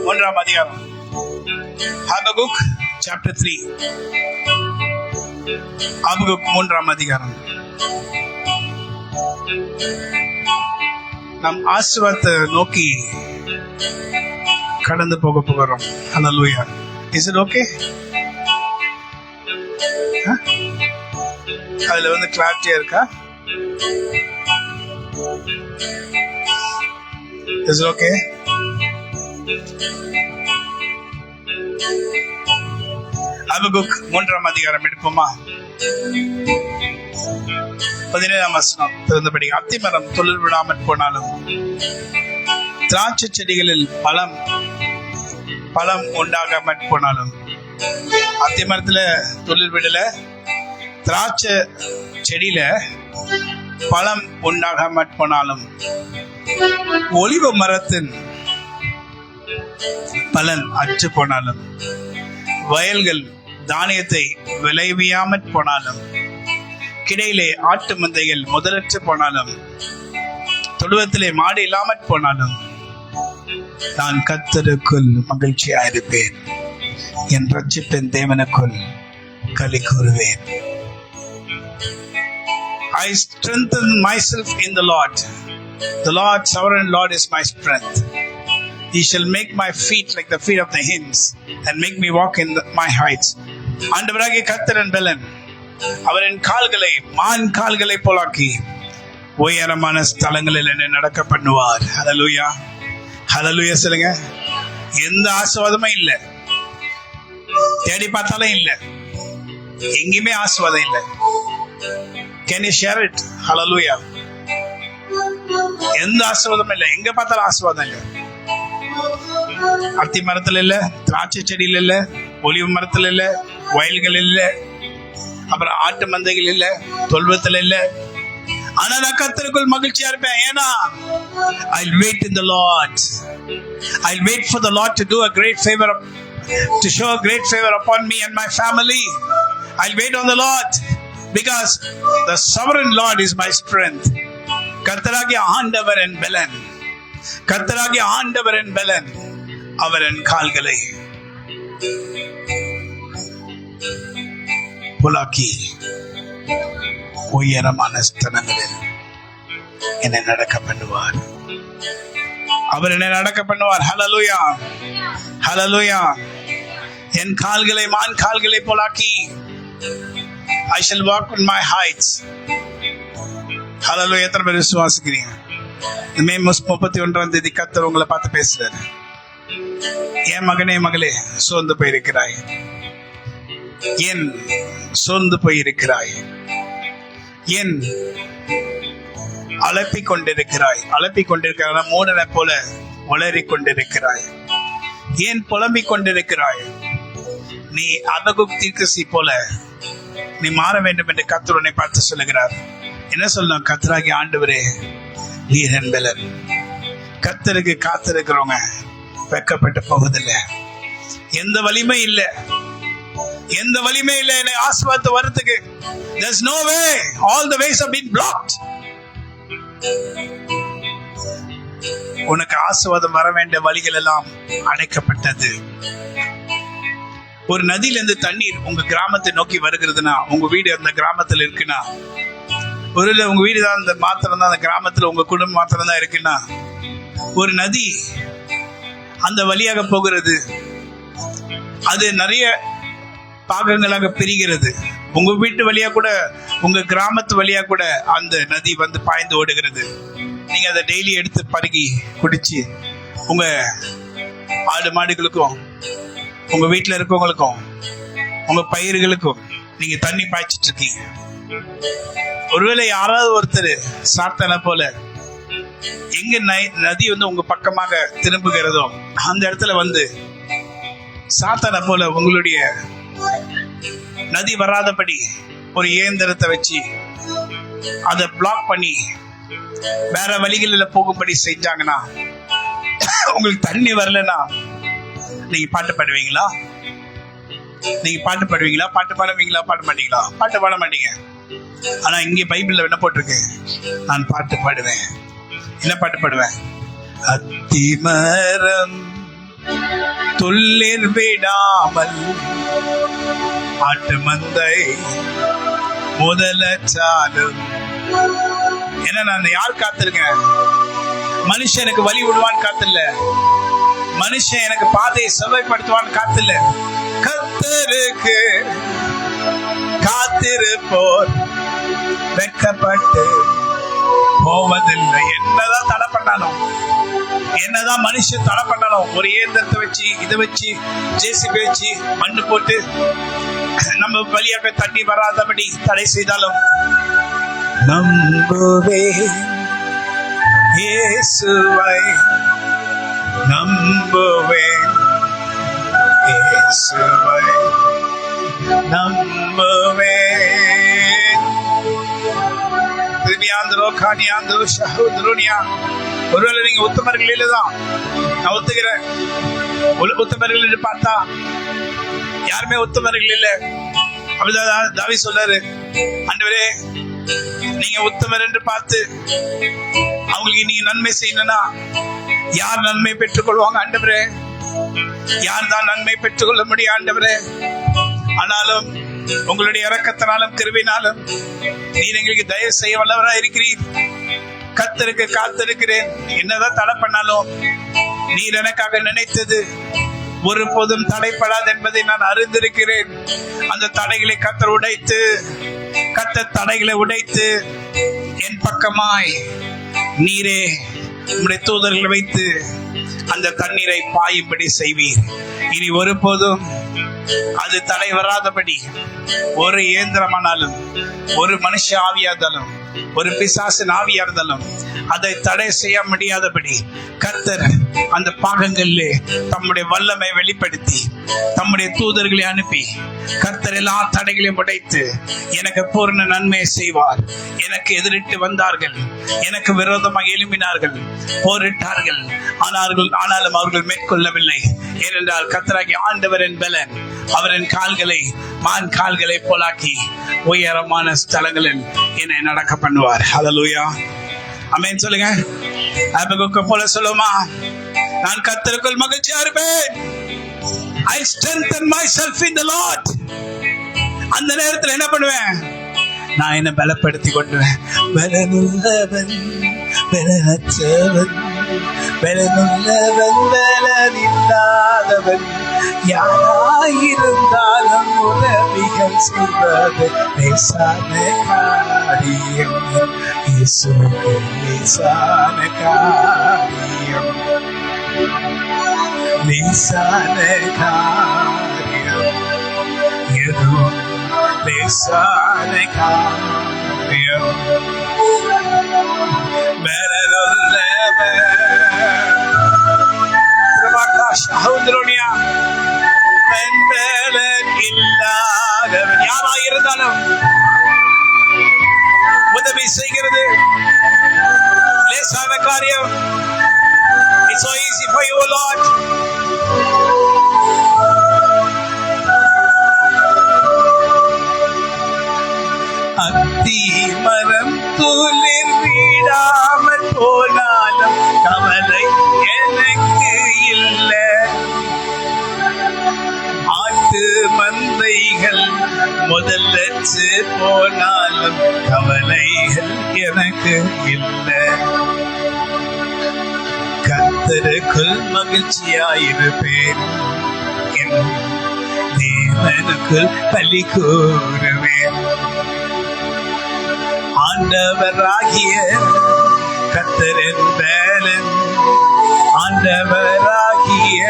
A: 1ஆம் அதிகாரம். ஹபகுக் chapter 3. ஹபகுக் 3ஆம் அதிகாரம். நம் ஆசீர்வாதத்தை நோக்கி கடந்து போக போகிறோம். ஹல்லேலூயா. Is it okay? அதுல வந்து கிளாரிட்டியா இருக்கா? Is it okay? ஹபகுக் 3ஆம் அதிகாரம் எடுப்போமா? 17ஆம் வசனம் திறந்தபடி, அத்திமரம் துளிர் விடாமற் போனாலும் திராட்சை செடிகளில் பழம் உண்டாகாமற் போனாலும். அத்திமரத்துல துளிர் விடல, திராட்சை செடியில பழம் உண்டாகாமற் போனாலும், ஒலிவ மரத்தின் பலன் அற்று போனாலும், வயல்கள் தானியத்தை விளைவியாமற் போனாலும், கிடையிலே ஆட்டு மந்தைகள் முதலற்று போனாலும், தொழுவத்திலே மாடு இல்லாமற் போனாலும், நான் கர்த்தருக்குள் மகிழ்ச்சியாயிருப்பேன், என் ரட்சிப்பின் தேவனுக்குள் களி கூறுவேன். I strengthen myself in the Lord. The Lord, sovereign Lord, is my strength. He shall make my feet like the feet of the hinds and make me walk in my heights. ஆண்டவராகிய கர்த்தர் என் பெலன், அவரின் கால்களை மான் கால்களை போலாக்கி உயரமான ஸ்தலங்களில் என்னை நடக்க பண்ணுவார். ஹல்லேலூயா, ஹல்லேலூயா சொல்லுங்க. எந்த ஆசீர்வாதமும் இல்ல, தேடி பார்த்தாலும் இல்ல, எங்கேயுமே ஆசீர்வாதம் இல்ல. Can you share it? Hallelujah. எந்த ஆசீர்வாதமும் இல்ல, எங்க பார்த்தாலும் ஆசீர்வாதம் இல்ல. அத்தி மரத்துல இல்ல, திராட்சை செடியில் இல்ல, ஒலிவ மரத்துல இல்ல, வயல்கள் இல்ல, அப்புறம் ஆட்டு மந்தைகள் இல்ல, தொல்வத்துல இல்ல. ஆனா நான் கர்த்தருக்குள் மகிழ்ச்சியா இருப்பேன். ஏன்னா I'll wait in the Lord. I'll wait for the Lord to do a great favor, to show a great favor upon me and my family. I'll wait on the Lord because the sovereign Lord is my strength. கர்த்தராகிய ஆண்டவர் என் பெலன், கர்த்தராகிய ஆண்டவர் என் பெலன், அவர் என் கால்களை புலாக்கி உயரமான ஸ்தலங்களில் என்னை நடக்க பண்ணுவார். அவர் என்னை நடக்க பண்ணுவார். ஹல்லேலூயா, ஹல்லேலூயா. என் கால்களை மான் கால்களை போலாக்கி I shall walk on my heights. ஹல்லேலூயா. எத்தனை பேர் விசுவாசிக்கிறீங்க? மே 31ஆம் தேதி கர்த்தர் உங்களை பார்த்து பேசுறாரு. என் மகனே மகளே, சோர்ந்து போயிருக்கிறாய், ஏன் சோர்ந்து போயிருக்கிறாய், ஏன் அலப்பிக் கொண்டிருக்கிறாய், மூடனை போல உளறிக் கொண்டிருக்கிறாய், ஏன் புலம்பிக் கொண்டிருக்கிறாய்? நீ ஹபகுக் தீர்க்கதரிசி போல நீ மாற வேண்டும் என்று கர்த்தர் உன்னை பார்த்து சொல்லுகிறார். என்ன சொல்லணும்? கர்த்தராகிய ஆண்டவரே நீர் என் பெலன். கர்த்தருக்கு காத்திருக்கிறவங்க வெட்கப்பட்டு போவதில்லை. எந்த வலிமை இல்ல, எந்த வலிமை இல்ல என்னை ஆசீர்வாதத்தை வரதுக்கு. There's no way. All the ways have been blocked. உனக்கு ஆசீர்வாதம் வர வேண்டிய வழிகள் எல்லாம் அடைக்கப்பட்டது. ஒரு நதியிலிருந்து தண்ணீர் உங்க கிராமத்தை நோக்கி வருகிறதுனா, உங்க வீடு அந்த கிராமத்துல இருக்குன்னா, ஒருவேளை உங்க வீடு தான் அந்த மாத்திரம் தான் அந்த கிராமத்துல, உங்க குடும்பம் மாத்திரம் தான் இருக்குன்னா, ஒரு நதி அந்த வழியாக போகிறது. அது நிறைய பாகங்களாக பிரிகிறது. உங்க வீட்டு வழியா கூட, உங்க கிராமத்து வழியா கூட அந்த நதி வந்து பாய்ந்து ஓடுகிறது. நீங்க அதை டெய்லி எடுத்து பருகி குடிச்சு உங்க ஆடு மாடுகளுக்கும், உங்க வீட்டுல இருக்கவங்களுக்கும், உங்க பயிர்களுக்கும் நீங்க தண்ணி பாய்ச்சிட்டு இருக்கீங்க. ஒருவேளை யாராவது ஒருத்தர் சாத்தான போல எங்க நதி வந்து உங்க பக்கமாக திரும்புகிறதோ அந்த இடத்துல வந்து சாத்தான போல உங்களுடைய நதி வராதபடி ஒரு இயந்திரத்தை வச்சு அதை பிளாக் பண்ணி வேற வழிகளில் போகும்படி செஞ்சாங்கன்னா, உங்களுக்கு தண்ணி வரலன்னா நீங்க பாட்டு பாடுவீங்களா? நீங்க பாட்டு பாடுவீங்களா? பாட்டு பாடுவீங்களா? பாட மாட்டீங்களா? பாட்டு பாட மாட்டீங்க. ஆனா இங்கே பைபிள்ல என்ன போட்டிருக்கு? நான் பாட்டு பாடுவேன், என்ன பாட்டு பாடுவேன்? அத்திமரம் துள்ளிர் விடாமல் ஆட்டு மந்தை முதலச்சாலும். என்ன நான் யார் காத்திருக்கேன்? மனுஷன் எனக்கு வழி விடுவான்னு காத்தில்ல, மனுஷன் எனக்கு பாதையை செவ்வாய்ப்படுத்துவான்னு காத்தில்ல. கர்த்தருக்கு காத்திருப்போர் வெட்கப்பட்டு போவதில்லை. என்னதான் தடை பண்ணாலும், என்னதான் மனுஷன் தடை பண்ணாலும், ஒரு இயந்திரத்தை வச்சு இதை வச்சு ஜேசிபி வச்சு மண்ணு போட்டு நம்ம வழியாக தண்ணி வராதபடி தடை செய்தாலும், நம்புவே இயேசுவை, நம்புவே இயேசுவை, நம்புவே. ஒருவேளை நீங்க உத்தமர்கள் இல்லதான், நான் ஒத்துக்கிறேன். உத்தமர்கள் என்று பார்த்தா யாருமே உத்தமர்கள் இல்ல. அப்படிதான் தாவீது சொல்றாரு, ஆண்டவரே நீங்க உத்தமர் என்று பார்த்து அவங்களுக்கு நீங்க நன்மை செய்யணும்னா யார் நன்மை பெற்றுக் கொள்வாங்க ஆண்டவரே? யார் தான் நன்மை பெற்றுக் கொள்ள முடியும் ஆண்டவரே? ஆனாலும் உங்களுடைய இரக்கத்தினாலும் கிருபையினாலும் நீர் எங்களுக்கு தயவு செய்ய வல்லவராக இருக்கிறீர். கர்த்தருக்கு காத்திருக்கிறேன். என்னதான் தடை பண்ணாலும் நீர் எனக்காக நினைத்தது ஒருபோதும் தடைப்படாது என்பதை நான் அறிந்திருக்கிறேன். அந்த தடைகளை கர்த்தர் உடைத்து, கர்த்தர் தடைகளை உடைத்து என் பக்கமாய் நீரே உம்முடைய தூதர்களை வைத்து அந்த தண்ணீரை பாயும்படி செய்வீர். இனி ஒருபோதும் அது தடை வராதபடி ஒரு இயந்திரமானாலும், ஒரு மனுஷ ஆவியா இருந்தாலும், ஒரு பிசாசின் ஆவியா இருந்தாலும் அதை தடை செய்ய முடியாதபடி கர்த்தர் அந்த பாகங்களிலே தம்முடைய வல்லமை வெளிப்படுத்தி தம்முடைய தூதர்களை அனுப்பி கர்த்தர் எல்லா தடைகளையும் உடைத்து எனக்கு பூர்ண நன்மையை செய்வார். எனக்கு எதிரிட்டு வந்தார்கள், எனக்கு விரோதமாக எழும்பினார்கள், போரிட்டார்கள், ஆனாலும் அவர்கள் மேற்கொள்ளவில்லை. ஏனென்றால் கர்த்தராகிய ஆண்டவரின் பலன் அவரின் கால்களை மான் கால்களை போலாக்கி உயரமான ஸ்தலங்களில் என்னை நடக்க பண்ணுவார். ஹல்லேலூயா, ஆமென் சொல்லுங்க. ஆபகுக்கு போல சொல்லுமா, நான் கர்த்தருக்குள் மகிழ்ச்சியா இருப்பேன். I strengthen myself in the Lord. அந்த நேரத்தில் என்ன பண்ணுவேன்? நான் என்ன பலப்படுத்தி கொண்டுவேன். பலனுள்ளவன் பலனற்றவன், பலனுள்ளவன் பலனில்லாதவன், யாராயிருந்தாலும் உதவிகள் செய்வது லேசான காரியம். இயேசுவுக்கு லேசான காரியம், லேசான காரியம், எதுவும் லேசான காரியம். யாராயிருந்தாலும் உதவி செய்கிறது லேசான காரியம். It's so easy for you, Lord. அத்தி மரம் துளிர் விடாமல் போனாலும் கவலை எனக்கு இல்லை. ஆட்டு மந்தைகள் முதலற்று போனாலும் கவலைகள் எனக்கு இல்லை. கர்த்தருக்குள் மகிழ்ச்சியாயிருப்பேன், என் தேவனுக்குள் களி கூறுவேன். ஆண்டவராகிய கர்த்தரின் பலன், ஆண்டவராகிய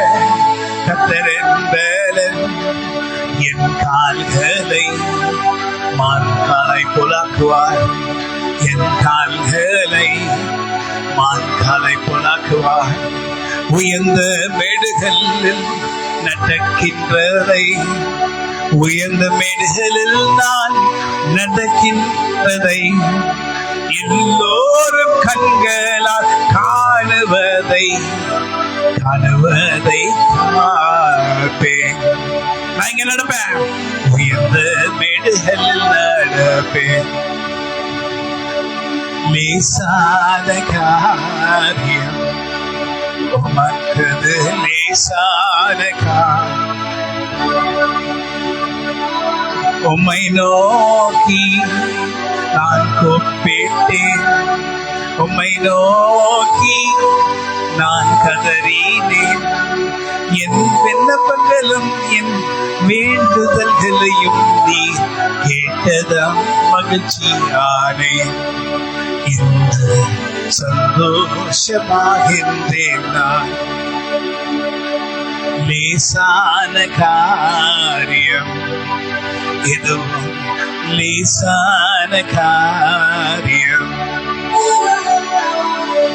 A: கர்த்தரின் பலன் என் கால்களை மான்காலை போலாக்குவார். என் கால்களை மான்காலை போலாக்குவார். உயர்ந்த மேடுகளில் நடக்கின்றதை, உயர்ந்த மேடுகளில் நான் நடக்கின்றதை எல்லோரும் கண்களால் காணுவதை பார்ப்பேன். நான் இங்க நடப்பேன், உயர்ந்த மேடுகளில் நடப்பேன். லேசான காரியம் உமக்குது லேசான உம்மை நோக்கி நான் கூப்பிட்டேன், உம்மை நோக்கி நான் கதறினேன். என் விண்ணப்பங்களும் என் வேண்டுதல்களையும் நீ கேட்டதாம் மகிழ்ச்சியானே. இன்று சந்தோஷமாகின்றேன் நான். லேசான காரியம் இதுவும் லேசான காரியம்.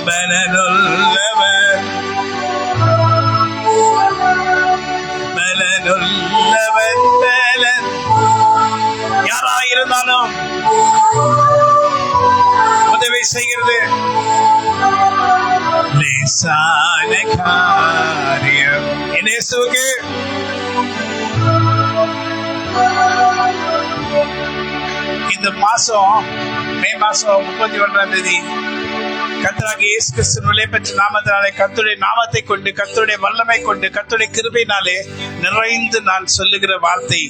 A: பலனுள்ளவர் பலனுள்ளவர் பலன் யாராயிருந்தாலும் உதவி செய்கிறது. லேசான காரியம் என் இயேசுவுக்கு இந்த மாசம் மே மாசம் 31ஆம் தேதி கர்த்தராகிய இயேசு கிறிஸ்துவின் விலைபெற்ற நாமத்தினாலே கர்த்தருடைய நாமத்தை கொண்டு கர்த்தருடைய வல்லமை கொண்டு கர்த்தருடைய கிருபையினாலே நிறைந்து நான் சொல்லுகிற வார்த்தை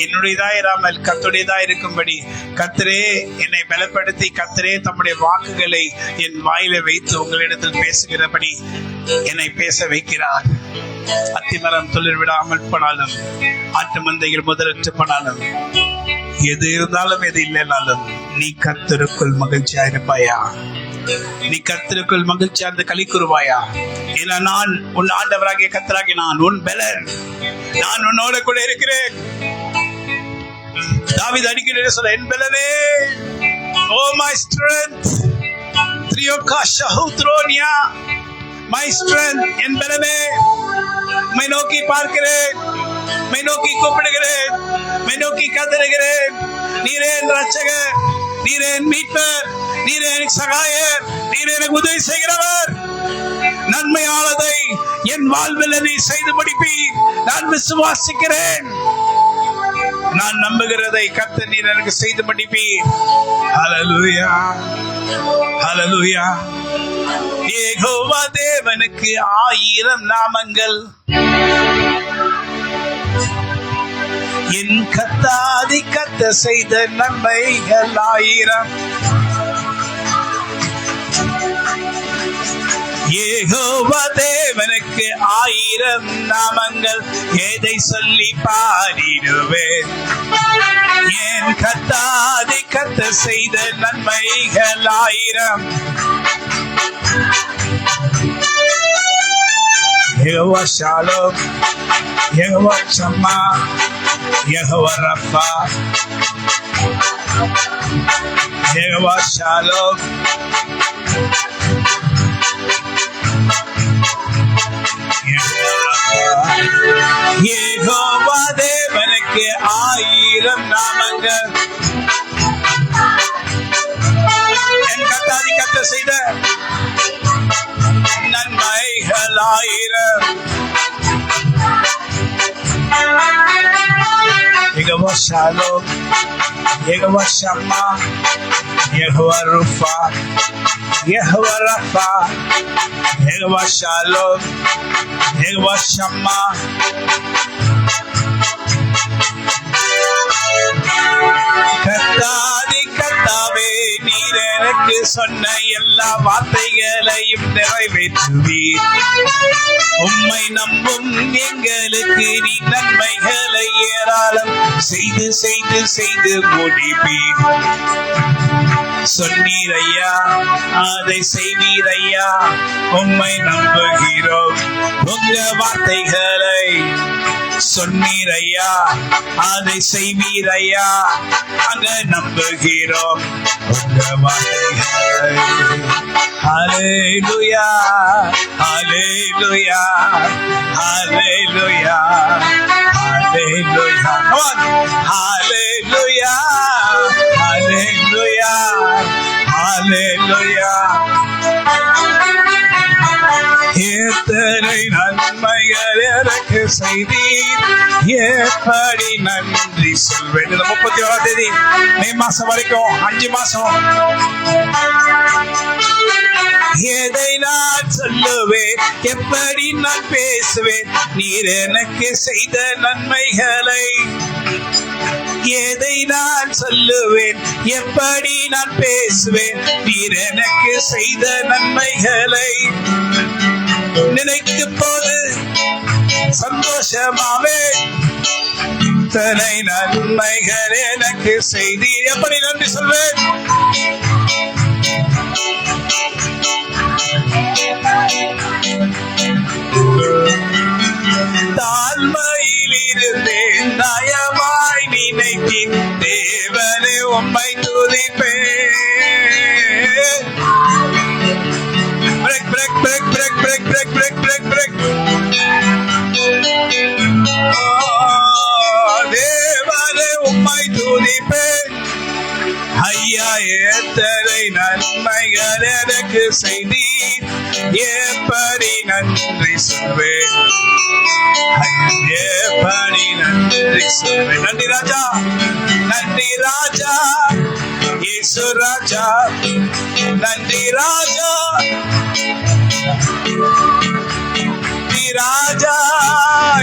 A: என்னுடையதாயிராமல் கர்த்தருடையதா இருக்கும்படி கர்த்தரே என்னை பலப்படுத்தி கர்த்தரே தம்முடைய வாக்குகளை என் வாயில வைத்து உங்களிடத்தில் பேசுகிறபடி என்னை பேச வைக்கிறார். அத்திமரம் துளிர் விடாமல் போனாலும் ஆட்டு மந்தைகள் முதலற்று போனாலும் எது இருந்தாலும் எது இல்லைனாலும் நீ கர்த்தருக்குள் மகிழ்ச்சியா இருப்பாயா? நீ கர்த்தருக்குள் மகிழ்ச்சியா இருந்து களி கூறுவாயா? ஏன்னா நான் உன் ஆண்டவராகிய கர்த்தராகிய நான் உன் பலன், நான் உன்னோட கூட இருக்கிறேன். தாவீது அடிக்கடி சொல்ல, என் பலனே, ஓ மை ஸ்ட்ரென்த், த்ரியோகா ஷஹூத்ரோனியா, மை ஸ்ட்ரென்த், என் பலனே, மை நோக்கி பார்க்கிறேன், மை நோக்கி கூப்பிடுகிறேன், மை நோக்கி கதறுகிறேன். நீரே என் ரட்சகர், நீரே என் மீட்பர், நீரே எனக்கு சகாயர், நீரே எனக்கு உதவி செய்கிறவர். நன்மையானதை என் வாழ்வில் நீ செய்து முடிப்பீர். நான் விசுவாசிக்கிறேன், நான் நம்புகிறதை கர்த்தர் நீர் எனக்கு செய்து முடிப்பீர். ஹல்லேலூயா, ஹல்லேலூயா. யெகோவா தேவனுக்கு 1000 நாமங்கள், என் கர்த்தாதி கர்த்தர் செய்த நன்மைகள் 1000. யெகோவா தேவனுக்கு 1000 நாமங்கள், எதை சொல்லி பாடிடுவேன்? என் கர்த்தாதி கர்த்தர் செய்த நன்மைகள் 1000. Jehovah Shalom, Jehovah Shammah, Jehovah Rapha, Jehovah Shalom, Jehovah தேவனுக்கு 1000 நாமங்கள், என் கர்த்தாதி கர்த்தர் செய்த நன்மைகள் 1000. Jehovah Shalom, Jehovah Shammah, Jehovah Rapha, Jehovah Rapha, Jehovah Shalom, Jehovah Shammah. கர்த்தாதி கர்த்தாவே, நீர் எனக்கு சொன்ன எல்லா வார்த்தைகளையும் நிறைவேற்றுவீர். உம்மை நம்பும் எங்களுக்கு நீ நன்மைகளை ஏராளம் செய்து செய்து செய்து முடிப்பீர். சொன்னீரையா, அதை செய்வீரையா, உம்மை நம்புகிறோம். உங்க வார்த்தைகளை சொன்னீரையா, அதை செய்வீரையா, அங்க நம்புகிறோம் உங்க வார்த்தைகளை. ஹல்லேலூயா, ஹல்லேலூயா, ஹல்லேலூயா, ஹல்லேலூயா. Come on. Hallelujah, hallelujah, hallelujah. எத்தனை நன்மைகள் எனக்கு செய்தீர், எப்படி நன்றி சொல்வேன். இந்த 31ஆம் தேதி மே மாசம் வரைக்கும் 5 மாசம் எதை நான் சொல்லுவேன், எப்படி நான் பேசுவேன், நீர் எனக்கு செய்த நன்மைகளை. எதை நான் சொல்லுவேன், எப்படி நான் பேசுவேன், நீர் எனக்கு செய்த நன்மைகளை. நினைக்கும் போது சந்தோஷமாவே தனை நன்மைகள் எனக்கு செய்தீர், எப்படி நன்றி சொல்வேன். தாழ்மையில் இருந்தேன், நயமாய் நினைத்தேன், தேவனே உம்மை துதிப்பேன். Break break break break break break break break break. தேவனே உம்மை துதிப்பேன். ஐயா எத்தனை நன்மைகள் எனக்கு செய்தீர், எப்படி நன்றி சொல்வேன், எப்படி நன்றி சொல்வேன். நன்றி ராஜா, நன்றி ராஜா, இயேசு ராஜா, நன்றி ராஜா, நன்றி ராஜா,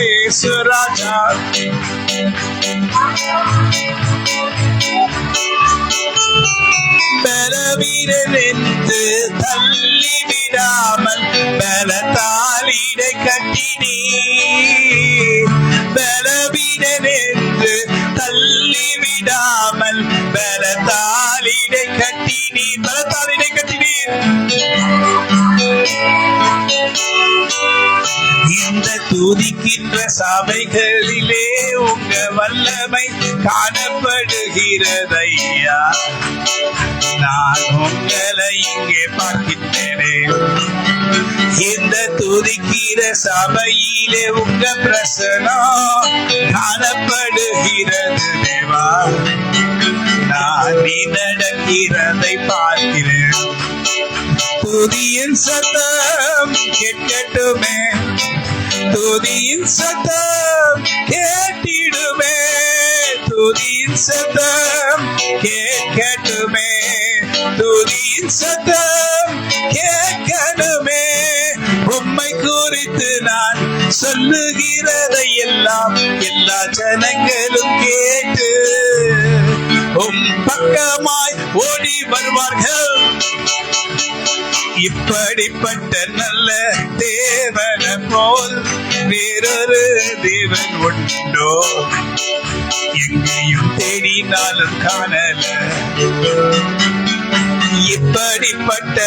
A: இயேசு ராஜா. பலவீனன் என்று தள்ளி விடாமல் பலத்தாலிடை கட்டினீ. பலவீனன் என்று தள்ளி விடாமல் பலத்தாலிடை கட்டினீர், பலத்தாலிடை கட்டினீர். இந்த துதிக்கின்ற சபைகளிலே உங்க வல்லமை காணப்படுகிறதையா. நான் உங்களை இங்கே பார்க்கின்றேனே. இந்த துதிக்கிற சபையிலே உங்க பிரசனம் காணப்படுகிறது தேவா. நான் நீ நடக்கிறதை பார்க்கிறேன். துதியின் சத்தம் கேட்கட்டுமே, துதியின் சத்தம் கேட்டிடுமே, துதியின் சத்தம் கேட்கட்டுமே, துதியின் சத்தம் கேட்கணுமே. உம்மை குறித்து நான் சொல்லுகிறதை எல்லாம் எல்லா ஜனங்களும் கேட்டு உம் பக்கமாய் ஓடி வருவார்கள். இப்படிப்பட்ட நல்ல தேவன போல் வேறொரு தேவன் உண்டோ, எங்கேயும் தேடினாலும் காணல. இப்படிப்பட்ட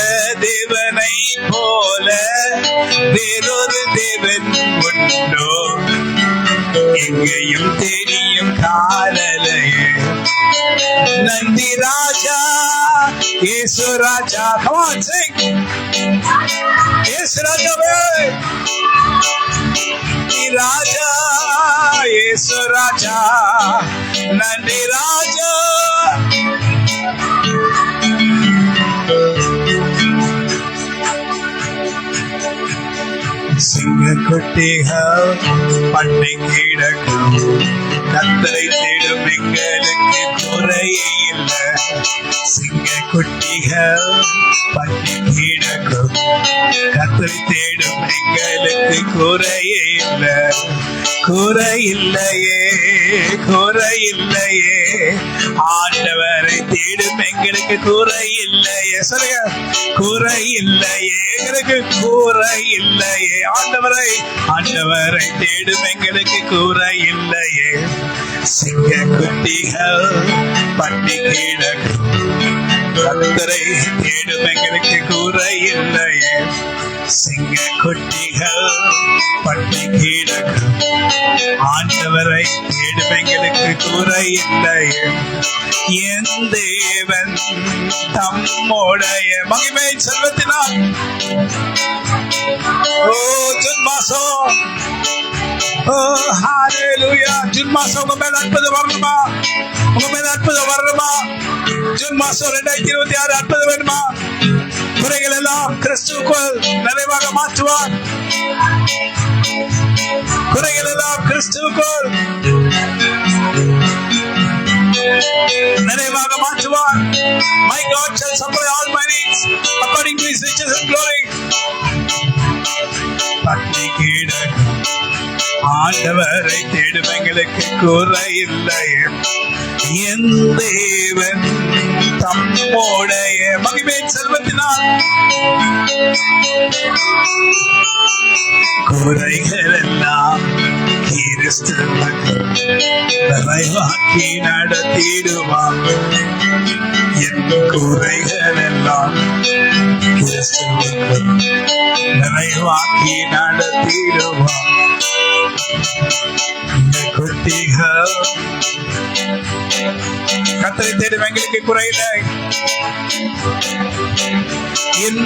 A: தேவனை போல வேறொரு தேவன் உண்டோ, எங்கேயும் தேடியும் காணலையே. நன்றி ராஜா, இயேசு ராஜா. Come on, sing. இயேசு ராஜாவே, நன்றி ராஜா, இயேசு ராஜா, நன்றி ராஜா. சிங்கக்குட்டிகள் பண்ணை கிடக்கும், கத்தரை தேடும் எங்களுக்கு குறையே இல்லை. சிங்கக்குட்டிகள் பண்ணை கிடக்கும், கத்தரை தேடும் எங்களுக்கு குறையே இல்லை. குறையில்லையே, குறையில்லையே, ஆண்டவரை தேடும் எங்களுக்கு குறையில்லையே. சொல்லுங்க, குறையில்லையே, எங்களுக்கு குறையில்லையே. ஆண்டவரை ஆண்டவரை தேடும் எங்களுக்கு குறையில்லையே. சிங்கக்குட்டிகள் பட்டி கிடக்கும், கத்தரை தேடும் எங்களுக்கு குறையில்லையே. சிங்கக்குட்டிகள் பட்டி கிடக்கும், ஆண்டவரை தேடும் எங்களுக்கு குறையில்லையே. என் தேவன் தம்முடைய மகிமை செல்வத்தினால். ஓ ஜூன் மாசம், ஓ ஹalleluya, ஜூன் மாசம் உங்க மேல அற்புதம் வரணுமா? உங்க மேல அற்புதம் வரணுமா? ஜூன் மாசம் 2026 அற்புதம் வேணுமா? குறைகள் எல்லாம் கிறிஸ்துவுக்குள் நிறைவாக மாற்றுவார். குறைகள் எல்லாம் கிறிஸ்துவுக்குள் நிறைவாக மாற்றுவார். My God shall supply all my needs according to his riches and glory. பட்டி கிடக்கும் ஆண்டவரை தேடும் எங்களுக்கு குறையில்லை. என் தேவன் தம்முடைய மகிமையின் செல்வத்தினால் குறைகள் எல்லாம் கிறிஸ்துவுக்கு நிறைவாக்கி நடத்திடுவார். என் குறைகள் எல்லாம் கிறிஸ்துவுக்கு நிறைவாக்கி நடத்திடுவார். குட்டிகள் கர்த்தரை தேடும் எங்களுக்கு குறையில்லை. என்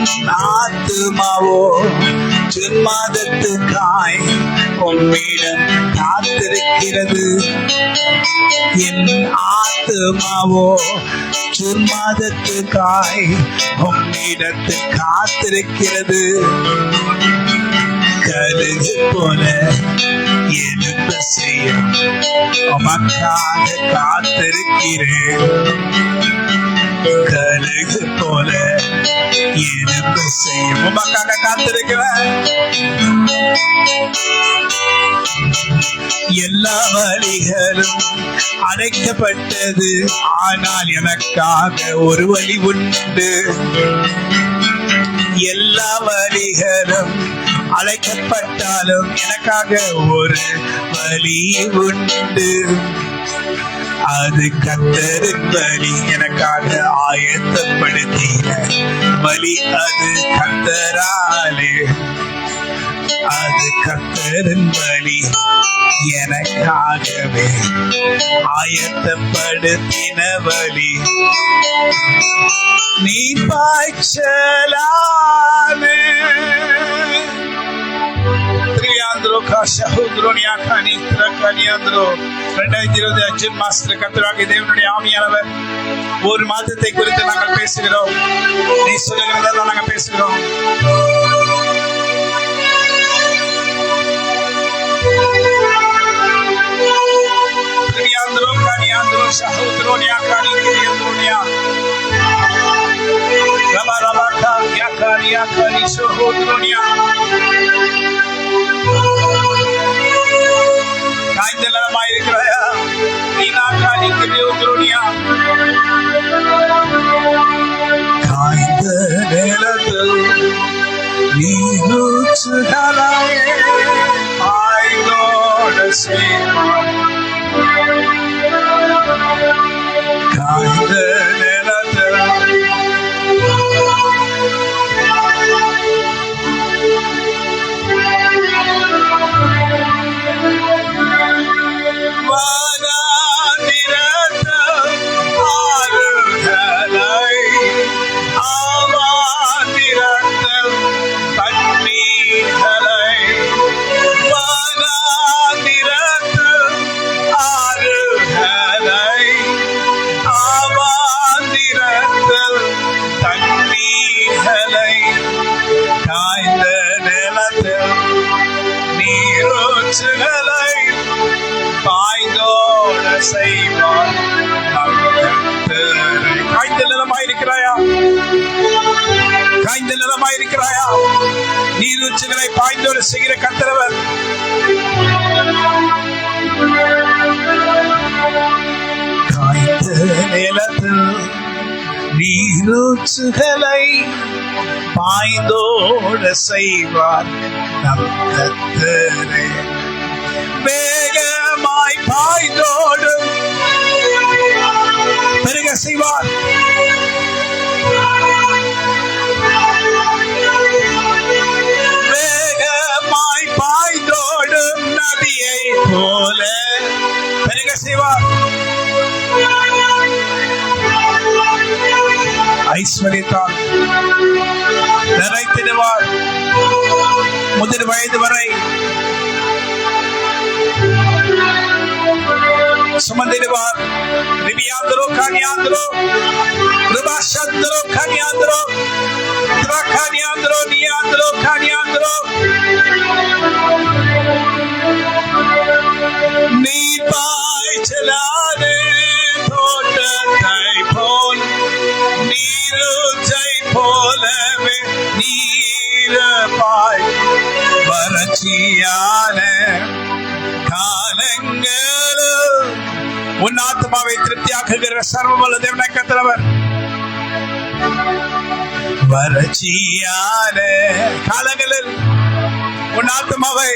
A: ஆத்துமாவோ ஜென்மாதத்துக்காய் உம்மிடம் காத்திருக்கிறது. என் ஆத்துமாவோ ஜென்மாதத்துக்காய் உம்மிடத்தில் காத்திருக்கிறது. கழுகு போல எழும்ப செய்ய உமக்காக காத்திருக்கிறேன். கழுகு போல எழும்ப செய்ய உமக்காக காத்திருக்கிறேன். எல்லா வழிகளும் அடைக்கப்பட்டது, ஆனால் எனக்காக ஒரு வழி உண்டு. எல்லா வழிகளும் அழைக்கப்பட்டாலும் எனக்காக ஒரு வழி உண்டு. அது கர்த்தரின் வழி, எனக்காக ஆயத்தப்படுத்தின வழி. அது கர்த்தராலே, அது கர்த்தரின் வழி, எனக்காகவே ஆயத்தப்படுத்தின வழி. நீ பாய்ச்சலானே ஜூன் மாசத்துல கர்த்தராகிய தேவனுடைய ஆவியானவர் ஒரு மாதத்தை குறித்து நாங்கள் பேசுகிறோம். நீ சொல்லுகிறதா நாங்கள் பேசுகிறோம். காய்ந்த நிலமாயிருக்கிறாயா? காய்ந்த நிலத்தில் நீரூற்றுகளாயே ஆய்ந்தோட செய்வார். காய்ந்த நிலத்தில் காய்ந்த நிலமாயிருக்கிறாயா? நீரூற்றுகளை பாய்ந்தோடு செய்கிற கர்த்தரவர். காய்ந்த நிலத்தில் நீரூற்றுகளை பாய்ந்தோட செய்வார் நம் கர்த்தரே. வேகமாய் பாய்ந்தோடும் பெருக செய்வார். வேகமாய் பாய்ந்தோடும் நதியை போல பெருக செய்வார். ஐஸ்வர்யத்தால் நிறைத்திடுவார். முதிர் வயது வரை சுமந்திடுவார். ரிபியாந்திரோ கானியாந்திரோ ரிபாஷந்திரோ கானியாந்திரோ திரகானியாந்திரோ நியாந்திரோ கானியாந்திரோ. நீ பாய்ச்சலான தோட்டத்தை போல் நீருச்சை போலவே நீரப்பாய் வறட்சியான காலங்களும் உன் ஆத்மாவை திருப்தியாக்குகிற சர்வவல்ல தேவனாகிய கர்த்தர் வறட்சியான காலங்களில் உன் ஆத்மாவை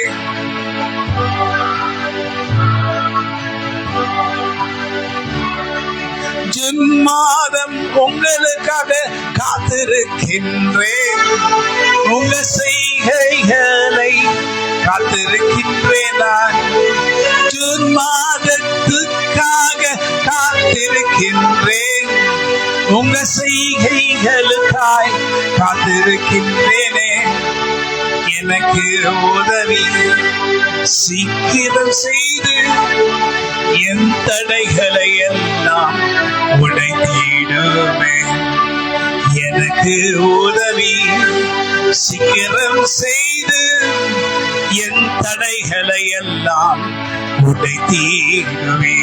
A: ஜூன் மாதம் உங்களுக்காக காத்திருக்கின்றேன். உங்க செய்கைகளை காத்திருக்கின்றேன். நான் ஜூன் மாதத்துக்காக காத்திருக்கின்றேன். உங்க செய்கைகளுக்காய் காத்திருக்கின்றேனே. எனக்கு உதவி சீக்கிரம் செய்து என் தடைகளை எல்லாம் உடைத்திடுமே. எனக்கு உதவி சீக்கிரம் செய்து என் தடைகளை எல்லாம் உடைத்திடுவே.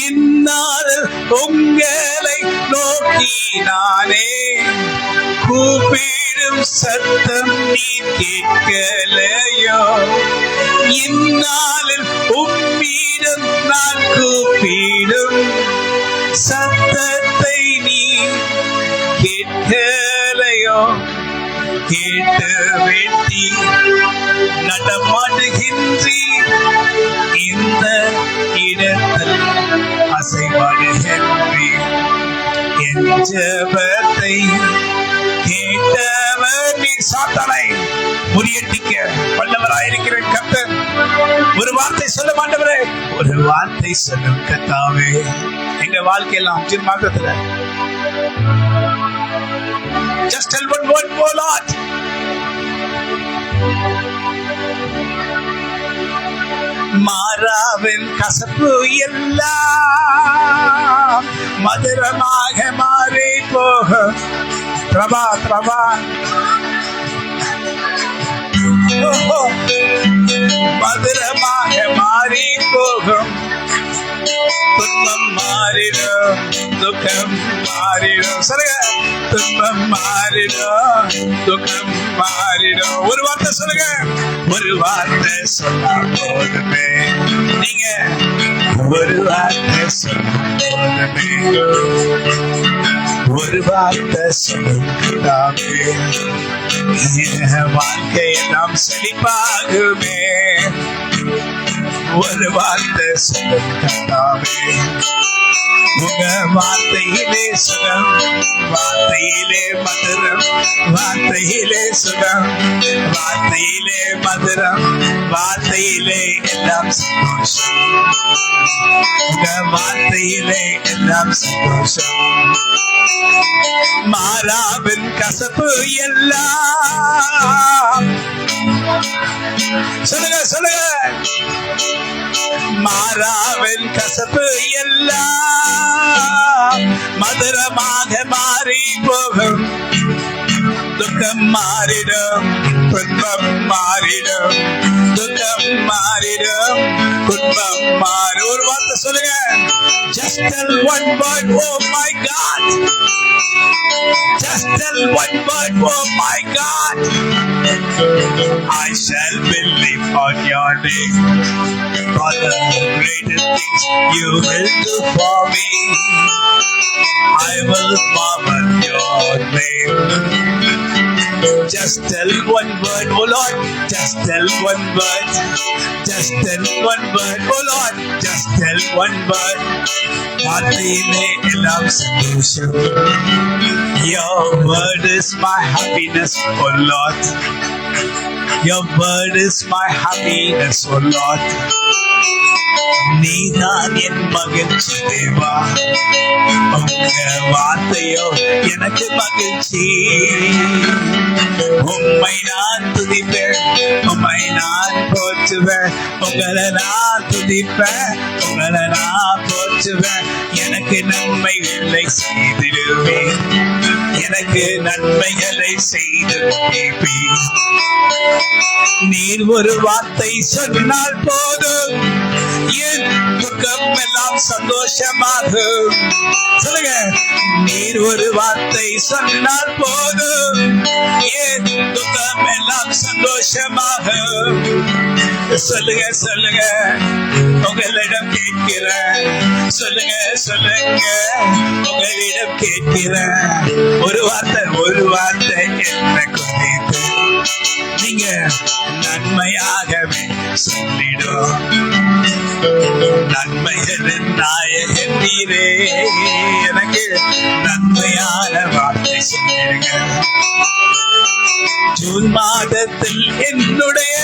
A: இந்நாள் உங்களை நோக்கி நானே கூப்பிடும் சத்தம் நீ கேட்கலையோ. இந்நாளில் உம்மிடம் நான் கூப்பிடும் சத்தத்தை நீ கேட்கலையோ. கேட்டு வெட்டி நடமாடுகின்றீ இந்த இடத்தில் அசைவாடுகின்றீ. என் ஜெபத்தை கேட்டவர் நீ. சாத்தானை முறியடிக்க வல்லவராயிருக்கிற கர்த்தர் ஒரு வார்த்தை சொல்ல மாட்டவரே, ஒரு வார்த்தை சொல்லும் கர்த்தாவே. எங்க வாழ்க்கையெல்லாம் ஜூன் மாதத்துல just tell one word, oh Lord. மாறாவின் கசப்பு எல்லாம் மதுரமாக மாறி போகும். பிரபா பிரபா மதுரமாக மாறி போகும். துன்பம் மாறிடும், துக்கம் மாறிடும். சொல்லுங்க, துன்பம் மாறிடும், துக்கம் மாறிடும். ஒரு வார்த்தை சொல்லுங்க, ஒரு வார்த்தை சொன்னா போதுமே. நீங்க ஒரு வார்த்தை சொன்னா போதுமே. ஒரு வார்த்தை சொல்லுங்காவே வாழ்க்கையை நாம் செழிப்பாகுமே. ஒரு வார்த்தை சொல்லுங்காவே. உங்க வார்த்தையிலே சுகம், வார்த்தையிலே மதுரம், வார்த்தையிலே சுகம், வார்த்தையிலே மதுரம், வார்த்தையிலே எல்லாம் சந்தோஷம். உங்க வார்த்தையிலே எல்லாம் சந்தோஷம். மாறாவின் கசப்பு எல்லாம். சொல்லுங்க சொல்லுங்க, மாறாவின் கசப்பு எல்லாம் மதுரமாக மாறி போகும். துக்கம் மாறிடும், துன்பம் மாறிடும், துக்கம் மாறிடும், துன்பம் மாறி. ஒரு வார்த்தை சொல்லுங்க, just tell one word, oh my God. Just tell one word, oh my God. I shall believe on your name, for the greater things you will do for me. I will marvel your name. Just tell one word, oh Lord. Just tell one word. Just tell one word, oh Lord. Just tell one word. வார்த்தையிலே எல்லாம் சந்தோஷம். Your word is my happiness, oh Lord. Your word is my happiness, oh Lord. நீதான் என் மகிழ்ச்சி தேவா, உங்க வார்த்தையோ எனக்கு மகிழ்ச்சி. உம்மை நான் துதிப்பேன், உம்மை நான் போற்றுவேன், உங்களை நான் துதிப்பேன், உங்களை நான் போற்றுவேன். எனக்கு நன்மைகளை செய்திடுவேன், எனக்கு நன்மைகளை செய்து முடிப்பேன். நீர் ஒரு வார்த்தை சொன்னால் போதும், என் துக்கம் எல்லாம் சந்தோஷமாகும். சொல்லுங்க, நீர் ஒரு வார்த்தை சொன்னால் போதும், என் துக்கம் எல்லாம் சந்தோஷமாகும். சொல்லுங்க சொல்லுங்க, உங்களிடம் கேட்கிறேன். சொல்லுங்க சொல்லுங்க, உங்களிடம் கேட்கிறேன். ஒரு வார்த்தை என்ன குறித்து நீங்க நன்மையாகவே சொல்லிடும். நன்மைகளின் நாயகன் நீரே, எனக்கு நன்மையான வார்த்தை சொல்லிடுங்க. ஜூன் மாதத்தில் என்னுடைய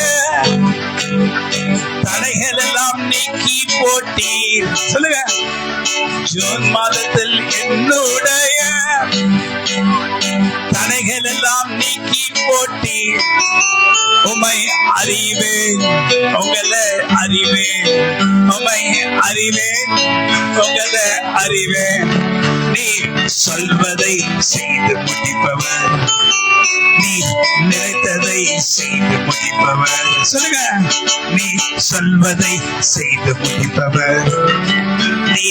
A: தடைகள் எல்லாம் நீக்கி போட்டீர். சொல்லுங்க, ஜூன் மாதத்தில் என்னுடைய தடைகள் எல்லாம் நீக்கி போட்டீர். உம்மை அறிவேன், உங்களை அறிவேன், உம்மை அறிவேன், உங்களை அறிவேன். நீ சொல்வதை செய்து முடிப்பவர், நீ நினைத்ததை செய்து முடிப்பவர். சொல்லுங்க, நீ சொல்வதை செய்து முடிப்பவர், நீ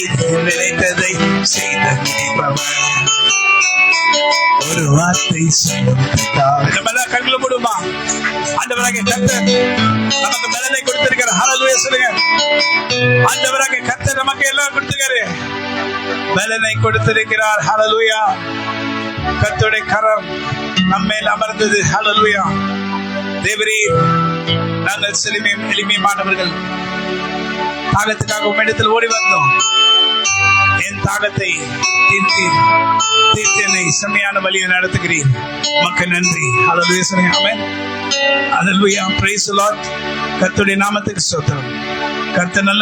A: நினைத்ததை செய்து முடிப்பவர். ஒரு வார்த்தை சொல்லும் கண்களை மூடுமா? ஆண்டவராக கர்த்தர் நமக்கு பலனை கொடுத்திருக்கிறார். ஹல்லேலூயா சொல்லுங்க. ஆண்டவராக கர்த்தர் நமக்கு எல்லாம் கொடுத்திருக்காரு, பலனை கொடுத்திருக்கிறார். ஹல்லேலூயா. கர்த்தருடைய கரம் நம்மேல் அமர்ந்தது. ஹல்லேலூயா. தேவரே, நாங்கள் எளிமையானவர்கள், தாகத்துக்காக உம்மிடத்தில் ஓடி வந்தோம். என் தாகத்தை தீர்த்து என்னை செம்மையான வழியில் நடத்துகிறீர். மக்கள் நன்றி. ஹல்லேலூயா சொல்லுங்க. Amen. Hallelujah. Praise the Lord. கர்த்தருடைய நாமத்துக்கு ஸ்தோத்திரம். கர்த்தர் நல்ல